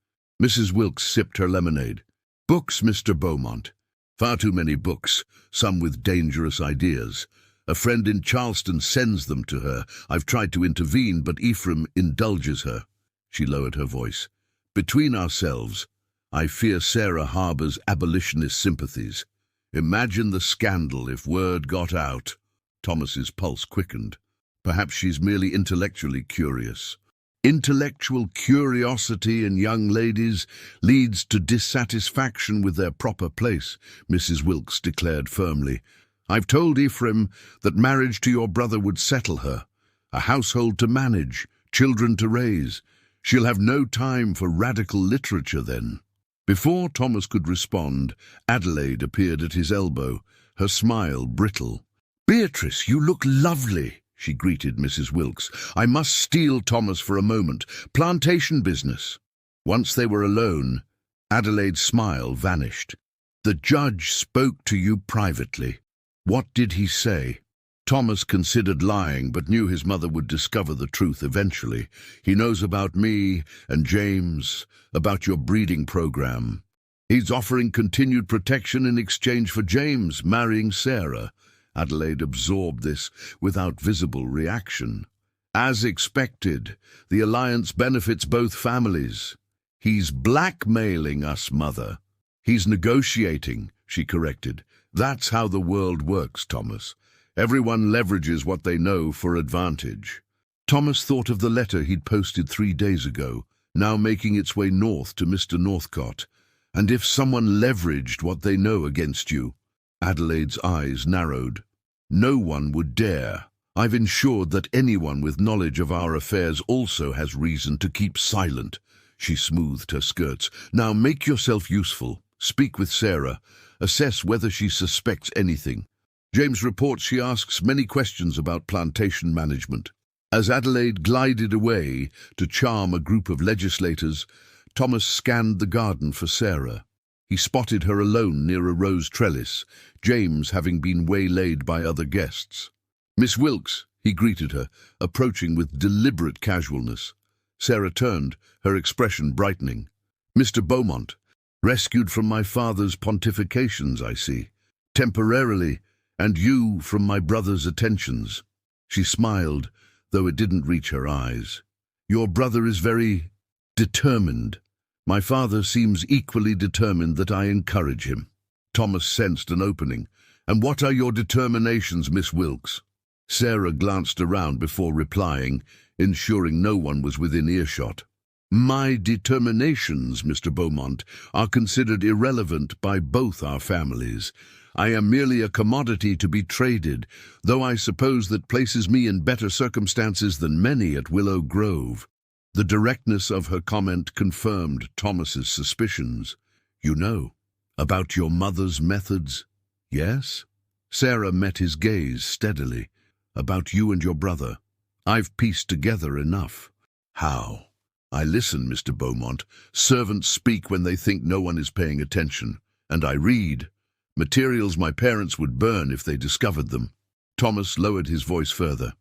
Mrs. Wilkes sipped her lemonade. "Books, Mr. Beaumont. Far too many books, some with dangerous ideas. A friend in Charleston sends them to her. I've tried to intervene, but Ephraim indulges her." She lowered her voice. "Between ourselves, I fear Sarah harbors abolitionist sympathies. Imagine the scandal if word got out." Thomas's pulse quickened. "Perhaps she's merely intellectually curious." "Intellectual curiosity in young ladies leads to dissatisfaction with their proper place," Mrs. Wilkes declared firmly. "I've told Ephraim that marriage to your brother would settle her. A household to manage, children to raise. She'll have no time for radical literature then." Before Thomas could respond, Adelaide appeared at his elbow, her smile brittle. "Beatrice, you look lovely," she greeted Mrs. Wilkes. "I must steal Thomas for a moment. Plantation business." Once they were alone, Adelaide's smile vanished. "The judge spoke to you privately. What did he say?" Thomas considered lying, but knew his mother would discover the truth eventually. "He knows about me and James, about your breeding program. He's offering continued protection in exchange for James marrying Sarah." Adelaide absorbed this without visible reaction. "As expected, the alliance benefits both families." "He's blackmailing us, Mother." "He's negotiating," she corrected. "That's how the world works, Thomas. Everyone leverages what they know for advantage." Thomas thought of the letter he'd posted 3 days ago, now making its way north to Mr. Northcott. "And if someone leveraged what they know against you?" Adelaide's eyes narrowed. "No one would dare. I've ensured that anyone with knowledge of our affairs also has reason to keep silent." She smoothed her skirts. "Now make yourself useful. Speak with Sarah. Assess whether she suspects anything. James reports she asks many questions about plantation management." As Adelaide glided away to charm a group of legislators, Thomas scanned the garden for Sarah. He spotted her alone near a rose trellis, James having been waylaid by other guests. "Miss Wilkes," he greeted her, approaching with deliberate casualness. Sarah turned, her expression brightening. "Mr. Beaumont, rescued from my father's pontifications, I see. Temporarily, and you from my brother's attentions." She smiled, though it didn't reach her eyes. "Your brother is very determined. My father seems equally determined that I encourage him." Thomas sensed an opening. "And what are your determinations, Miss Wilkes?" Sarah glanced around before replying, ensuring no one was within earshot. "My determinations, Mr. Beaumont, are considered irrelevant by both our families. I am merely a commodity to be traded, though I suppose that places me in better circumstances than many at Willow Grove." The directness of her comment confirmed Thomas's suspicions. "You know, about your mother's methods?" "Yes?" Sarah met his gaze steadily. "About you and your brother. I've pieced together enough." "How?" "I listen, Mr. Beaumont. Servants speak when they think no one is paying attention. And I read. Materials my parents would burn if they discovered them." Thomas lowered his voice further.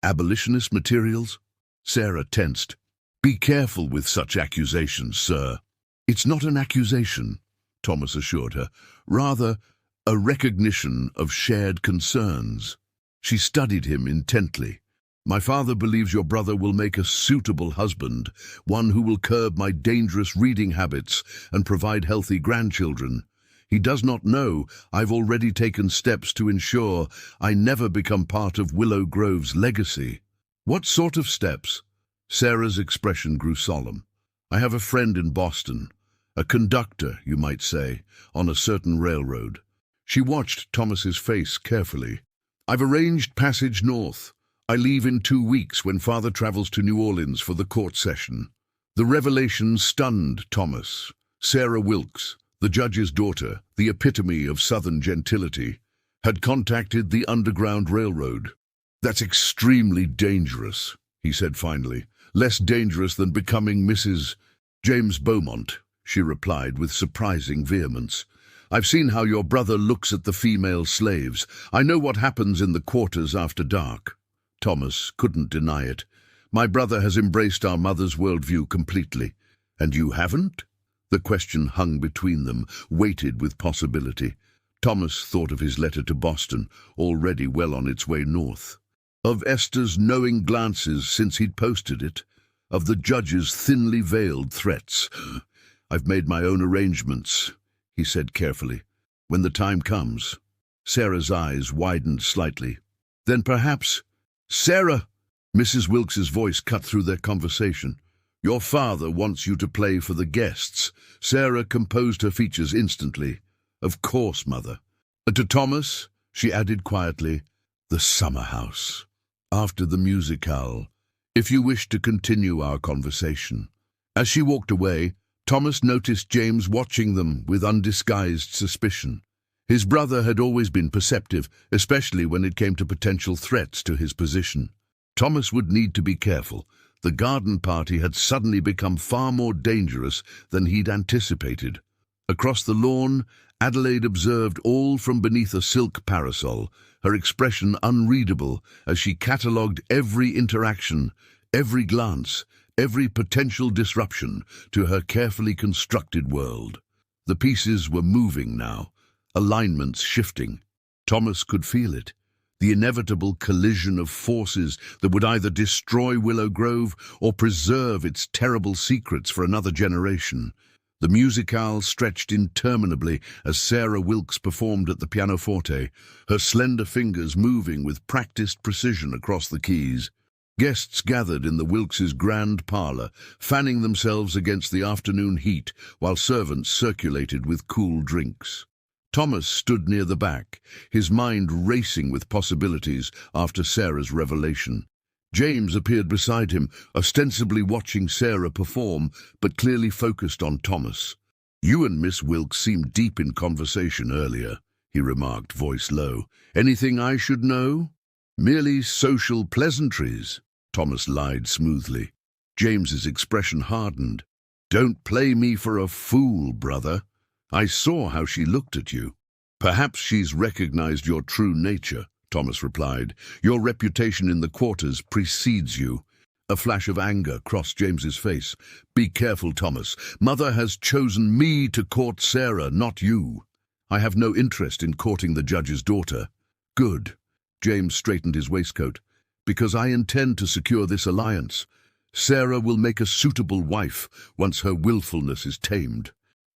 "Abolitionist materials?" Sarah tensed. "Be careful with such accusations, sir." "It's not an accusation," Thomas assured her. "Rather, a recognition of shared concerns." She studied him intently. "My father believes your brother will make a suitable husband, one who will curb my dangerous reading habits and provide healthy grandchildren. He does not know I've already taken steps to ensure I never become part of Willow Grove's legacy." "What sort of steps?" Sarah's expression grew solemn. "I have a friend in Boston, a conductor, you might say, on a certain railroad." She watched Thomas's face carefully. "I've arranged passage north. I leave in 2 weeks when father travels to New Orleans for the court session." The revelation stunned Thomas. Sarah Wilkes, the judge's daughter, the epitome of Southern gentility, had contacted the Underground Railroad. "That's extremely dangerous," he said finally. "Less dangerous than becoming Mrs. James Beaumont," she replied with surprising vehemence. "I've seen how your brother looks at the female slaves. I know what happens in the quarters after dark." Thomas couldn't deny it. "My brother has embraced our mother's worldview completely. And you haven't?" The question hung between them, weighted with possibility. Thomas thought of his letter to Boston, already well on its way north. Of Esther's knowing glances since he'd posted it. Of the judge's thinly veiled threats. "I've made my own arrangements," he said carefully. "When the time comes." Sarah's eyes widened slightly. "Then perhaps—" "Sarah!" Mrs. Wilkes's voice cut through their conversation. "Your father wants you to play for the guests." Sarah composed her features instantly. "Of course, Mother." To Thomas, she added quietly, "The summer house. After the musicale, if you wish to continue our conversation." As she walked away, Thomas noticed James watching them with undisguised suspicion. His brother had always been perceptive, especially when it came to potential threats to his position. Thomas would need to be careful. The garden party had suddenly become far more dangerous than he'd anticipated. Across the lawn, Adelaide observed all from beneath a silk parasol, her expression unreadable as she catalogued every interaction, every glance, every potential disruption to her carefully constructed world. The pieces were moving now, alignments shifting. Thomas could feel it. The inevitable collision of forces that would either destroy Willow Grove or preserve its terrible secrets for another generation. The musicale stretched interminably as Sarah Wilkes performed at the pianoforte, her slender fingers moving with practiced precision across the keys. Guests gathered in the Wilkes' grand parlor, fanning themselves against the afternoon heat while servants circulated with cool drinks. Thomas stood near the back, his mind racing with possibilities after Sarah's revelation. James appeared beside him, ostensibly watching Sarah perform, but clearly focused on Thomas. "You and Miss Wilkes seemed deep in conversation earlier," he remarked, voice low. "Anything I should know?" "Merely social pleasantries," Thomas lied smoothly. James's expression hardened. "Don't play me for a fool, brother. I saw how she looked at you." "Perhaps she's recognized your true nature," Thomas replied. "Your reputation in the quarters precedes you." A flash of anger crossed James's face. "Be careful, Thomas. Mother has chosen me to court Sarah, not you." "I have no interest in courting the judge's daughter." "Good." James straightened his waistcoat. "Because I intend to secure this alliance. Sarah will make a suitable wife once her willfulness is tamed."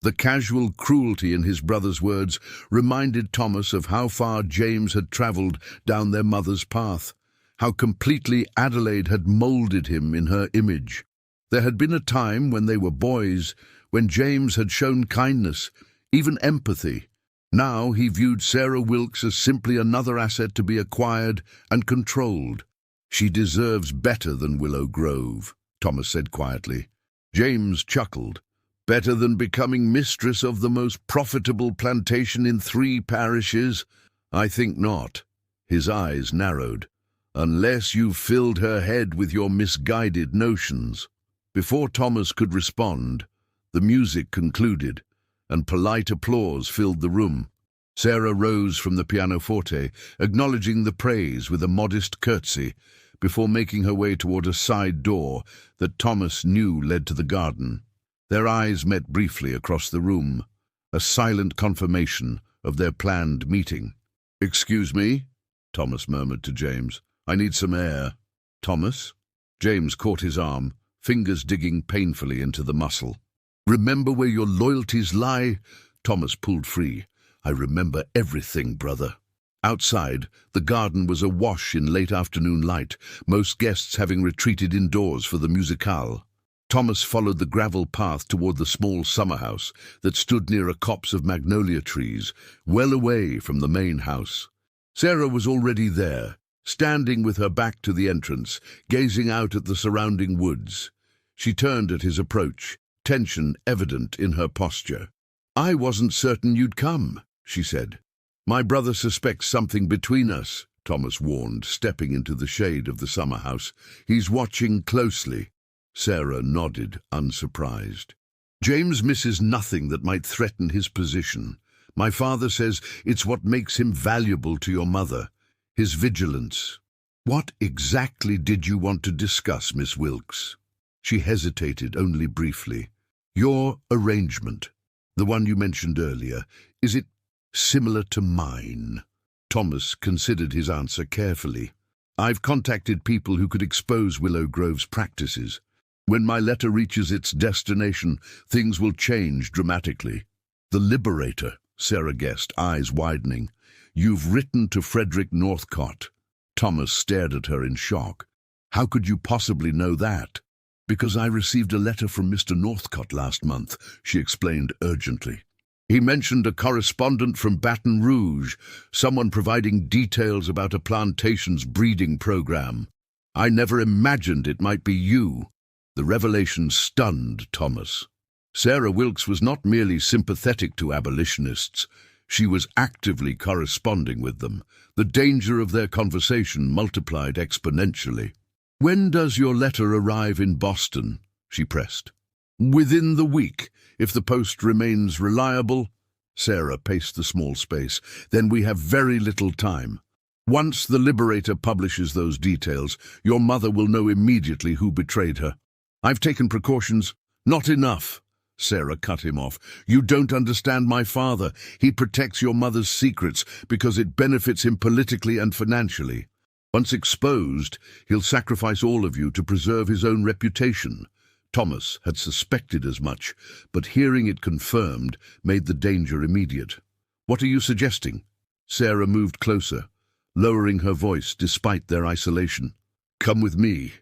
The casual cruelty in his brother's words reminded Thomas of how far James had traveled down their mother's path, how completely Adelaide had molded him in her image. There had been a time when they were boys, when James had shown kindness, even empathy. Now he viewed Sarah Wilkes as simply another asset to be acquired and controlled. "She deserves better than Willow Grove," Thomas said quietly. James chuckled. "Better than becoming mistress of the most profitable plantation in 3 parishes? I think not." His eyes narrowed. "Unless you filled her head with your misguided notions." Before Thomas could respond, the music concluded, and polite applause filled the room. Sarah rose from the pianoforte, acknowledging the praise with a modest curtsy, before making her way toward a side door that Thomas knew led to the garden. Their eyes met briefly across the room, a silent confirmation of their planned meeting. "Excuse me," Thomas murmured to James. "I need some air." "Thomas?" James caught his arm, fingers digging painfully into the muscle. "Remember where your loyalties lie?" Thomas pulled free. "I remember everything, brother." Outside, the garden was awash in late afternoon light, most guests having retreated indoors for the musicale. Thomas followed the gravel path toward the small summer house that stood near a copse of magnolia trees, well away from the main house. Sarah was already there, standing with her back to the entrance, gazing out at the surrounding woods. She turned at his approach, tension evident in her posture. "I wasn't certain you'd come," she said. "My brother suspects something between us," Thomas warned, stepping into the shade of the summer house. "He's watching closely." Sarah nodded, unsurprised. "James misses nothing that might threaten his position. My father says it's what makes him valuable to your mother, his vigilance." "What exactly did you want to discuss, Miss Wilkes?" She hesitated only briefly. "Your arrangement, the one you mentioned earlier, is it similar to mine?" Thomas considered his answer carefully. "I've contacted people who could expose Willow Grove's practices. When my letter reaches its destination, things will change dramatically." "The Liberator," Sarah guessed, eyes widening. "You've written to Frederick Northcott." Thomas stared at her in shock. "How could you possibly know that?" "Because I received a letter from Mr. Northcott last month," she explained urgently. "He mentioned a correspondent from Baton Rouge, someone providing details about a plantation's breeding program. I never imagined it might be you." The revelation stunned Thomas. Sarah Wilkes was not merely sympathetic to abolitionists, she was actively corresponding with them. The danger of their conversation multiplied exponentially. "When does your letter arrive in Boston?" she pressed. "Within the week, if the post remains reliable." Sarah paced the small space. "Then we have very little time. Once the Liberator publishes those details, your mother will know immediately who betrayed her." "I've taken precautions." "Not enough," Sarah cut him off. "You don't understand my father. He protects your mother's secrets because it benefits him politically and financially. Once exposed, he'll sacrifice all of you to preserve his own reputation." Thomas had suspected as much, but hearing it confirmed made the danger immediate. "What are you suggesting?" Sarah moved closer, lowering her voice despite their isolation. "Come with me.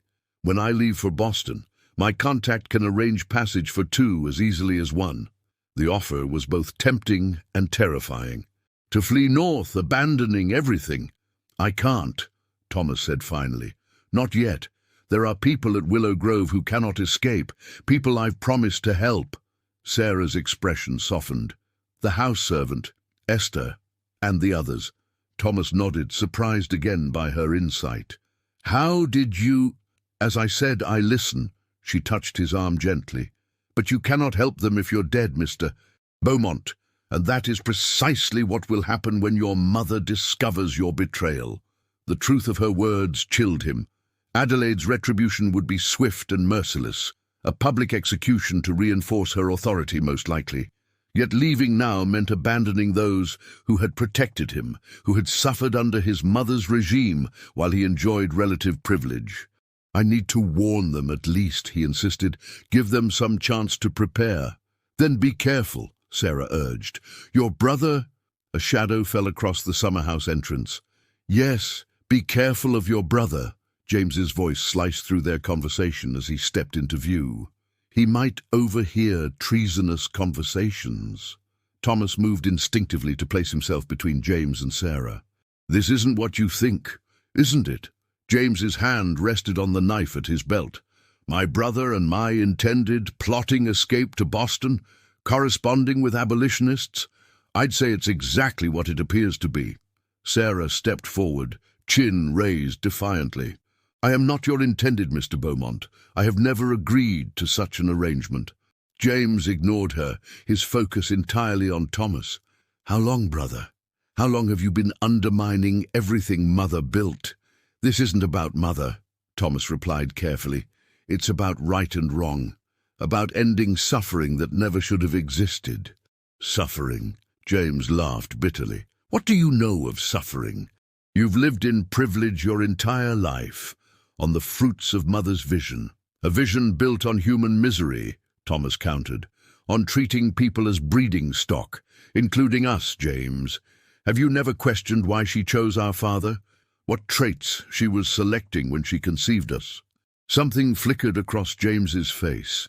When I leave for Boston, my contact can arrange passage for two as easily as one." The offer was both tempting and terrifying. "To flee north, abandoning everything." "I can't," Thomas said finally. "Not yet. There are people at Willow Grove who cannot escape, people I've promised to help." Sarah's expression softened. "The house servant, Esther, and the others." Thomas nodded, surprised again by her insight. "How did you—" "As I said, I listen." She touched his arm gently. "But you cannot help them if you're dead, Mr. Beaumont, and that is precisely what will happen when your mother discovers your betrayal." The truth of her words chilled him. Adelaide's retribution would be swift and merciless, a public execution to reinforce her authority most likely. Yet leaving now meant abandoning those who had protected him, who had suffered under his mother's regime while he enjoyed relative privilege. "I need to warn them at least," he insisted. "Give them some chance to prepare." "Then be careful," Sarah urged. "Your brother—" A shadow fell across the summer house entrance. "Yes, be careful of your brother." James's voice sliced through their conversation as he stepped into view. "He might overhear treasonous conversations." Thomas moved instinctively to place himself between James and Sarah. "This isn't what you think, isn't it?" James's hand rested on the knife at his belt. "My brother and my intended plotting escape to Boston, corresponding with abolitionists? I'd say it's exactly what it appears to be." Sarah stepped forward, chin raised defiantly. "I am not your intended, Mr. Beaumont. I have never agreed to such an arrangement." James ignored her, his focus entirely on Thomas. "How long, brother? How long have you been undermining everything Mother built?" "This isn't about Mother," Thomas replied carefully. "It's about right and wrong, about ending suffering that never should have existed." "Suffering?" James laughed bitterly. "What do you know of suffering? You've lived in privilege your entire life, on the fruits of Mother's vision. A vision built on human misery," Thomas countered, "on treating people as breeding stock, including us, James. Have you never questioned why she chose our father? What traits she was selecting when she conceived us?" Something flickered across James's face.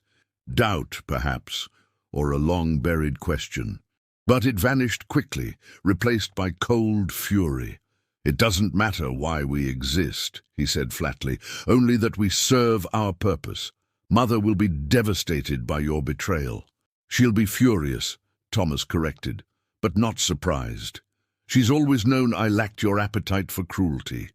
Doubt, perhaps, or a long-buried question. But it vanished quickly, replaced by cold fury. "It doesn't matter why we exist," he said flatly, "only that we serve our purpose. Mother will be devastated by your betrayal. She'll be furious, Thomas corrected, but not surprised. She's always known I lacked your appetite for cruelty.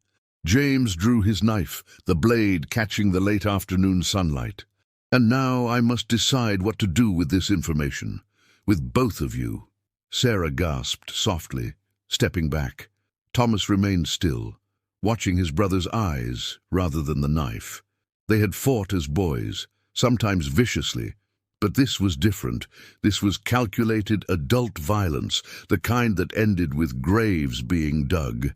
James drew his knife, the blade catching the late afternoon sunlight. And now I must decide what to do with this information. With both of you. Sarah gasped softly, stepping back. Thomas remained still, watching his brother's eyes rather than the knife. They had fought as boys, sometimes viciously, but this was different. This was calculated adult violence, the kind that ended with graves being dug.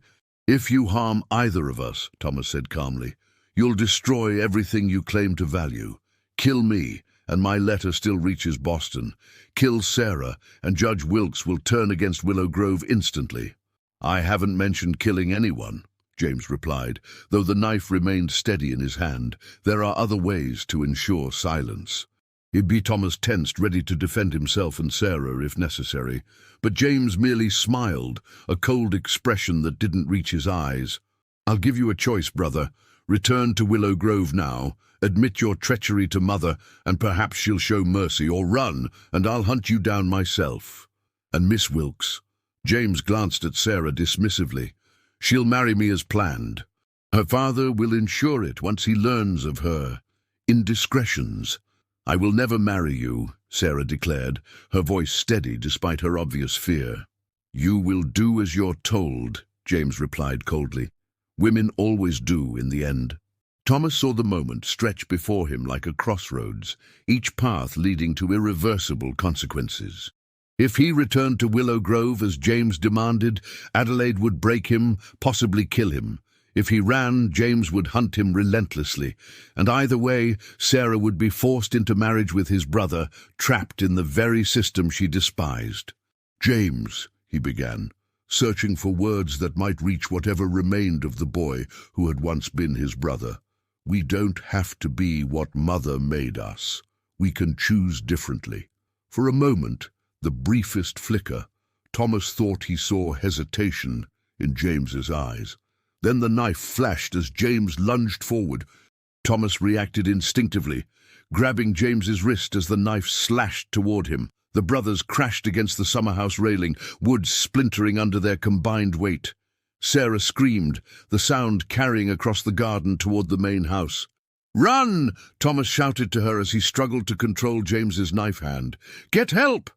If you harm either of us, Thomas said calmly, you'll destroy everything you claim to value. Kill me, and my letter still reaches Boston. Kill Sarah, and Judge Wilkes will turn against Willow Grove instantly. I haven't mentioned killing anyone, James replied, though the knife remained steady in his hand. There are other ways to ensure silence. Thomas tensed, ready to defend himself and Sarah if necessary, but James merely smiled, a cold expression that didn't reach his eyes. I'll give you a choice, brother. Return to Willow Grove now, admit your treachery to Mother, and perhaps she'll show mercy, or run, and I'll hunt you down myself. And Miss Wilkes? James glanced at Sarah dismissively. She'll marry me as planned. Her father will ensure it once he learns of her indiscretions. I will never marry you, Sarah declared, her voice steady despite her obvious fear. You will do as you're told, James replied coldly. Women always do in the end. Thomas saw the moment stretch before him like a crossroads, each path leading to irreversible consequences. If he returned to Willow Grove as James demanded, Adelaide would break him, possibly kill him. If he ran, James would hunt him relentlessly, and either way, Sarah would be forced into marriage with his brother, trapped in the very system she despised. James, he began, searching for words that might reach whatever remained of the boy who had once been his brother. We don't have to be what Mother made us. We can choose differently. For a moment, the briefest flicker, Thomas thought he saw hesitation in James's eyes. Then the knife flashed as James lunged forward. Thomas reacted instinctively, grabbing James's wrist as the knife slashed toward him. The brothers crashed against the summerhouse railing, wood splintering under their combined weight. Sarah screamed, the sound carrying across the garden toward the main house. "Run!" Thomas shouted to her as he struggled to control James's knife hand. "Get help!"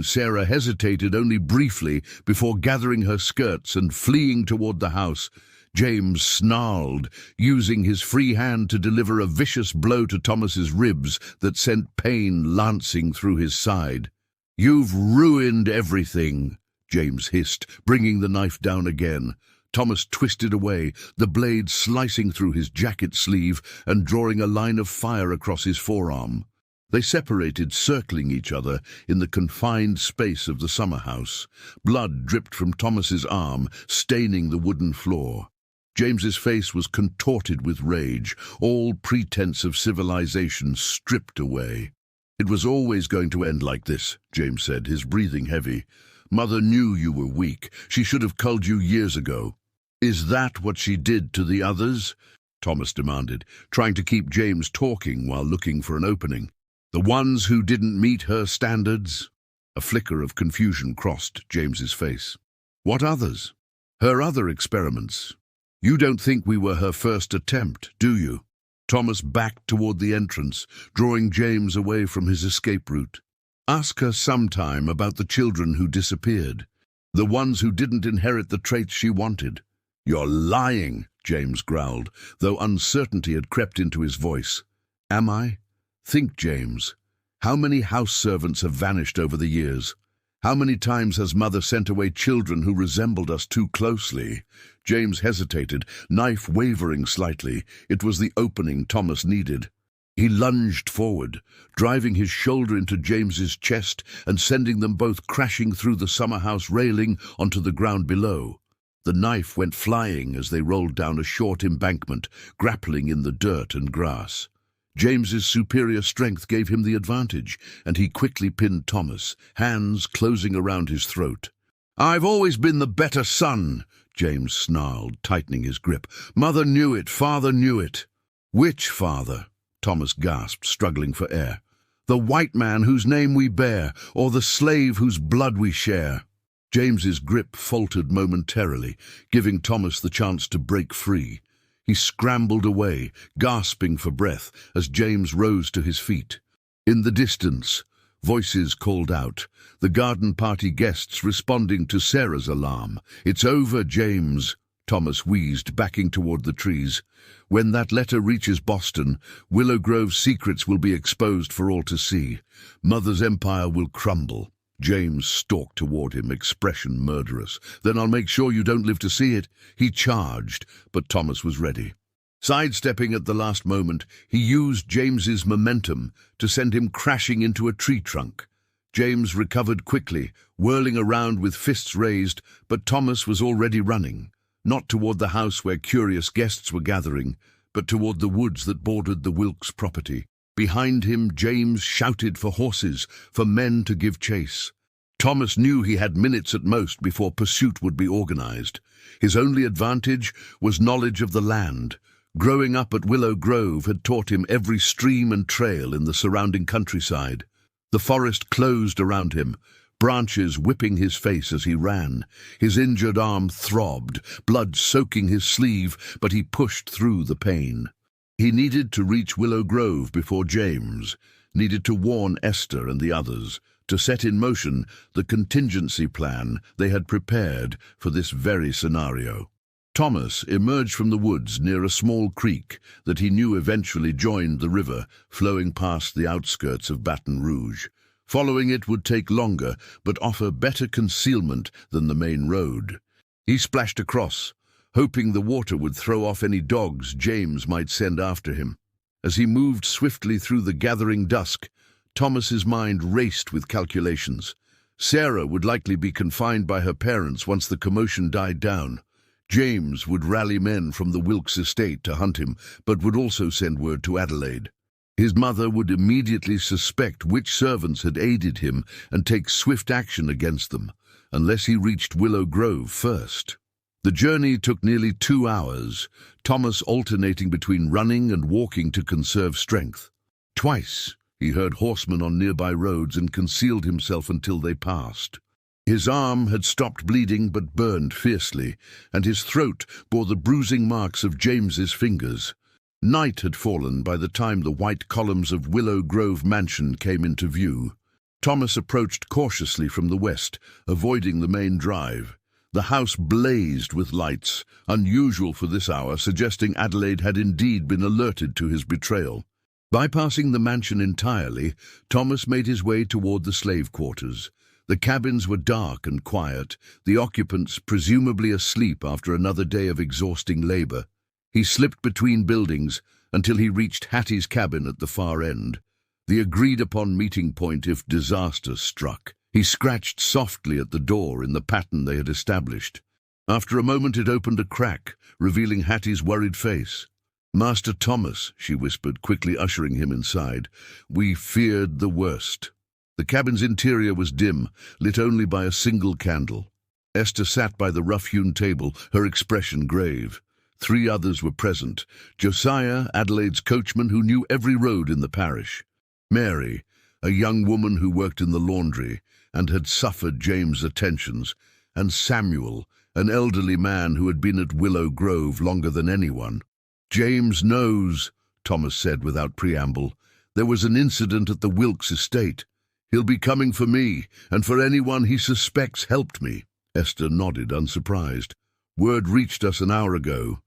Sarah hesitated only briefly before gathering her skirts and fleeing toward the house. James snarled, using his free hand to deliver a vicious blow to Thomas's ribs that sent pain lancing through his side. "You've ruined everything," James hissed, bringing the knife down again. Thomas twisted away, the blade slicing through his jacket sleeve and drawing a line of fire across his forearm. They separated, circling each other in the confined space of the summer house. Blood dripped from Thomas's arm, staining the wooden floor. James's face was contorted with rage, all pretense of civilization stripped away. "It was always going to end like this," James said, his breathing heavy. "Mother knew you were weak. She should have culled you years ago." "Is that what she did to the others?" Thomas demanded, trying to keep James talking while looking for an opening. "The ones who didn't meet her standards?" A flicker of confusion crossed James's face. "What others?" "Her other experiments. You don't think we were her first attempt, do you?" Thomas backed toward the entrance, drawing James away from his escape route. "Ask her sometime about the children who disappeared, the ones who didn't inherit the traits she wanted." "You're lying," James growled, though uncertainty had crept into his voice. "Am I? Think, James. How many house servants have vanished over the years? How many times has Mother sent away children who resembled us too closely?" James hesitated, knife wavering slightly. It was the opening Thomas needed. He lunged forward, driving his shoulder into James's chest and sending them both crashing through the summerhouse railing onto the ground below. The knife went flying as they rolled down a short embankment, grappling in the dirt and grass. James's superior strength gave him the advantage, and he quickly pinned Thomas, hands closing around his throat. "I've always been the better son," James snarled, tightening his grip. "Mother knew it, father knew it." "Which father?" Thomas gasped, struggling for air. "The white man whose name we bear, or the slave whose blood we share." James's grip faltered momentarily, giving Thomas the chance to break free. He scrambled away, gasping for breath, as James rose to his feet. In the distance, voices called out, the garden party guests responding to Sarah's alarm. "It's over, James," Thomas wheezed, backing toward the trees. "When that letter reaches Boston, Willow Grove's secrets will be exposed for all to see. Mother's empire will crumble." James stalked toward him, expression murderous. "Then I'll make sure you don't live to see it." He charged, but Thomas was ready. Sidestepping at the last moment, he used James's momentum to send him crashing into a tree trunk. James recovered quickly, whirling around with fists raised, but Thomas was already running, not toward the house where curious guests were gathering, but toward the woods that bordered the Wilkes property. Behind him, James shouted for horses, for men to give chase. Thomas knew he had minutes at most before pursuit would be organized. His only advantage was knowledge of the land. Growing up at Willow Grove had taught him every stream and trail in the surrounding countryside. The forest closed around him, branches whipping his face as he ran. His injured arm throbbed, blood soaking his sleeve, but he pushed through the pain. He needed to reach Willow Grove before James, needed to warn Esther and the others, to set in motion the contingency plan they had prepared for this very scenario. Thomas emerged from the woods near a small creek that he knew eventually joined the river flowing past the outskirts of Baton Rouge. Following it would take longer, but offer better concealment than the main road. He splashed across, hoping the water would throw off any dogs James might send after him. As he moved swiftly through the gathering dusk, Thomas's mind raced with calculations. Sarah would likely be confined by her parents once the commotion died down. James would rally men from the Wilkes estate to hunt him, but would also send word to Adelaide. His mother would immediately suspect which servants had aided him and take swift action against them, unless he reached Willow Grove first. The journey took nearly 2 hours, Thomas alternating between running and walking to conserve strength. Twice he heard horsemen on nearby roads and concealed himself until they passed. His arm had stopped bleeding but burned fiercely, and his throat bore the bruising marks of James's fingers. Night had fallen by the time the white columns of Willow Grove Mansion came into view. Thomas approached cautiously from the west, avoiding the main drive. The house blazed with lights, unusual for this hour, suggesting Adelaide had indeed been alerted to his betrayal. Bypassing the mansion entirely, Thomas made his way toward the slave quarters. The cabins were dark and quiet, the occupants presumably asleep after another day of exhausting labor. He slipped between buildings until he reached Hattie's cabin at the far end, the agreed-upon meeting point if disaster struck. He scratched softly at the door in the pattern they had established. After a moment it opened a crack, revealing Hattie's worried face. "Master Thomas," she whispered, quickly ushering him inside. "We feared the worst." The cabin's interior was dim, lit only by a single candle. Esther sat by the rough-hewn table, her expression grave. 3 others were present: Josiah, Adelaide's coachman who knew every road in the parish; Mary, a young woman who worked in the laundry and had suffered James' attentions; and Samuel, an elderly man who had been at Willow Grove longer than anyone. "James knows," Thomas said without preamble. "There was an incident at the Wilkes estate. He'll be coming for me, and for anyone he suspects helped me." Esther nodded, unsurprised. "Word reached us an hour ago.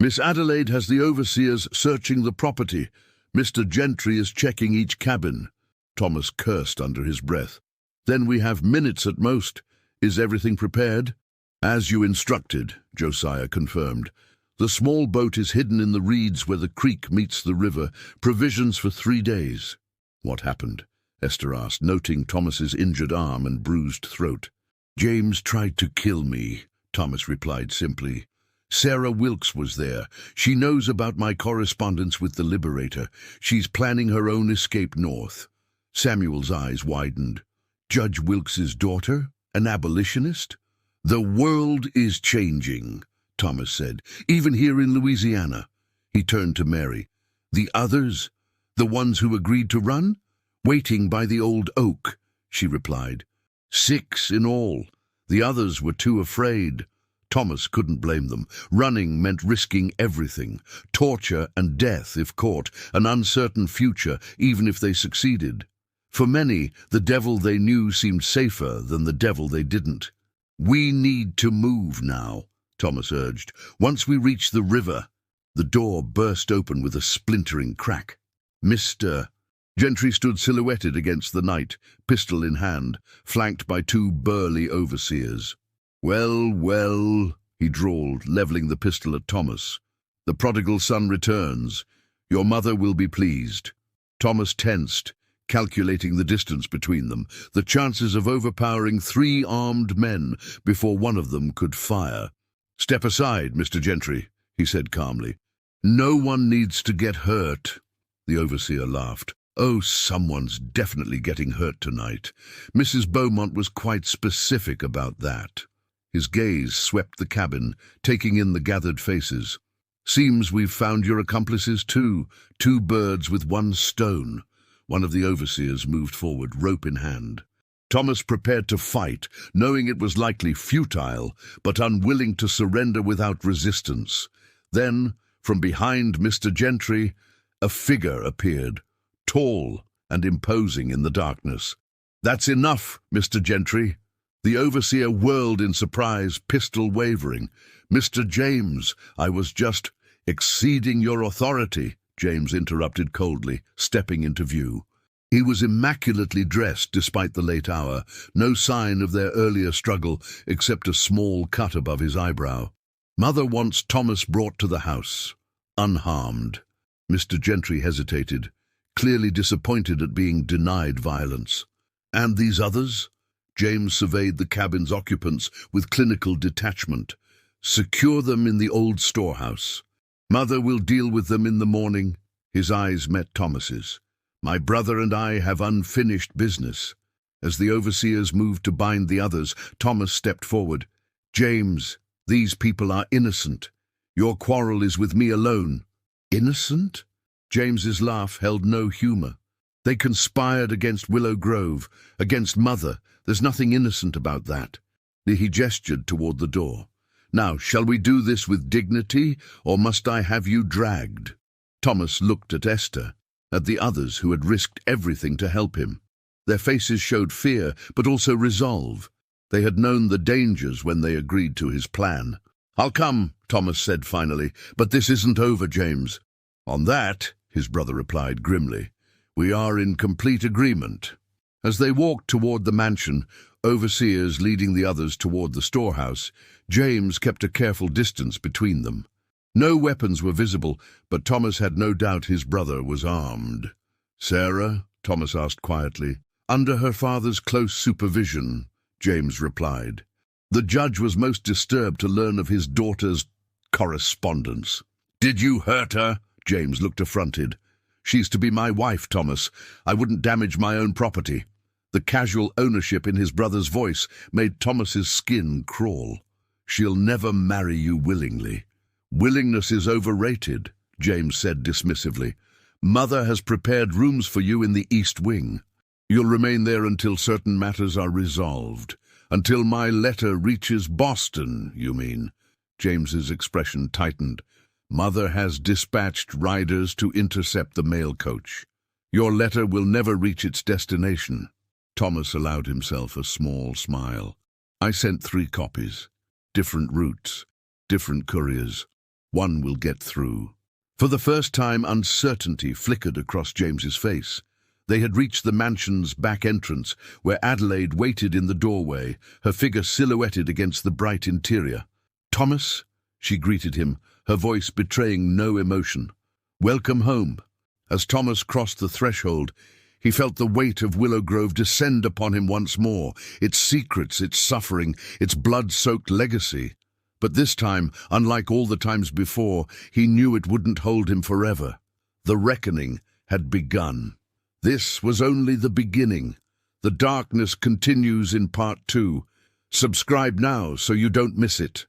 Miss Adelaide has the overseers searching the property. Mr. Gentry is checking each cabin." Thomas cursed under his breath. "Then we have minutes at most. Is everything prepared?" "As you instructed," Josiah confirmed. "The small boat is hidden in the reeds where the creek meets the river. Provisions for 3 days." "What happened?" Esther asked, noting Thomas's injured arm and bruised throat. "James tried to kill me," Thomas replied simply. "Sarah Wilkes was there. She knows about my correspondence with the Liberator. She's planning her own escape north." Samuel's eyes widened. "Judge Wilkes's daughter? An abolitionist?" "The world is changing," Thomas said, "even here in Louisiana." He turned to Mary. "The others? "The ones who agreed to run? Waiting by the old oak," she replied. "6 in all. The others were too afraid." Thomas couldn't blame them. Running meant risking everything. Torture and death if caught, an uncertain future even if they succeeded. For many, the devil they knew seemed safer than the devil they didn't. "We need to move now," Thomas urged. "Once we reach the river." The door burst open with a splintering crack. "Mr. Gentry stood silhouetted against the night, pistol in hand, flanked by 2 burly overseers. "Well, well," he drawled, levelling the pistol at Thomas. "The prodigal son returns. Your mother will be pleased." Thomas tensed, calculating the distance between them, the chances of overpowering 3 armed men before one of them could fire. "Step aside, Mr. Gentry," he said calmly. "No one needs to get hurt." The overseer laughed. "Oh, someone's definitely getting hurt tonight. Mrs. Beaumont was quite specific about that." His gaze swept the cabin, taking in the gathered faces. "Seems we've found your accomplices too. 2 birds with 1 stone." One of the overseers moved forward, rope in hand. Thomas prepared to fight, knowing it was likely futile, but unwilling to surrender without resistance. Then, from behind Mr. Gentry, a figure appeared, tall and imposing in the darkness. "That's enough, Mr. Gentry." The overseer whirled in surprise, pistol wavering. "Mr. James, I was just—" "Exceeding your authority," James interrupted coldly, stepping into view. He was immaculately dressed despite the late hour, no sign of their earlier struggle except a small cut above his eyebrow. "Mother wants Thomas brought to the house, unharmed." Mr. Gentry hesitated, clearly disappointed at being denied violence. "And these others?" James surveyed the cabin's occupants with clinical detachment. "Secure them in the old storehouse. Mother will deal with them in the morning." His eyes met Thomas's. "My brother and I have unfinished business." As the overseers moved to bind the others, Thomas stepped forward. "James, these people are innocent. Your quarrel is with me alone." "Innocent?" James's laugh held no humor. "They conspired against Willow Grove, against Mother. There's nothing innocent about that." He gestured toward the door. "Now, shall we do this with dignity, or must I have you dragged?" Thomas looked at Esther, at the others who had risked everything to help him. Their faces showed fear, but also resolve. They had known the dangers when they agreed to his plan. "I'll come," Thomas said finally, "but this isn't over, James." "On that," his brother replied grimly, "we are in complete agreement." As they walked toward the mansion, overseers leading the others toward the storehouse, James kept a careful distance between them. No weapons were visible, but Thomas had no doubt his brother was armed. "Sarah?" Thomas asked quietly. "Under her father's close supervision," James replied. The judge was most disturbed to learn of his daughter's correspondence. "Did you hurt her?" James looked affronted. "She's to be my wife, Thomas. I wouldn't damage my own property." The casual ownership in his brother's voice made Thomas's skin crawl. "She'll never marry you willingly." "Willingness is overrated," James said dismissively. "Mother has prepared rooms for you in the East Wing. You'll remain there until certain matters are resolved. Until my letter reaches Boston, you mean?" James's expression tightened. "Mother has dispatched riders to intercept the mail coach. Your letter will never reach its destination." Thomas allowed himself a small smile. "I sent 3 copies. Different routes, different couriers. One will get through." For the first time, uncertainty flickered across James's face. They had reached the mansion's back entrance, where Adelaide waited in the doorway, her figure silhouetted against the bright interior. "Thomas?" she greeted him, her voice betraying no emotion. "Welcome home." As Thomas crossed the threshold, he felt the weight of Willow Grove descend upon him once more, its secrets, its suffering, its blood-soaked legacy. But this time, unlike all the times before, he knew it wouldn't hold him forever. The reckoning had begun. This was only the beginning. The darkness continues in part 2. Subscribe now so you don't miss it.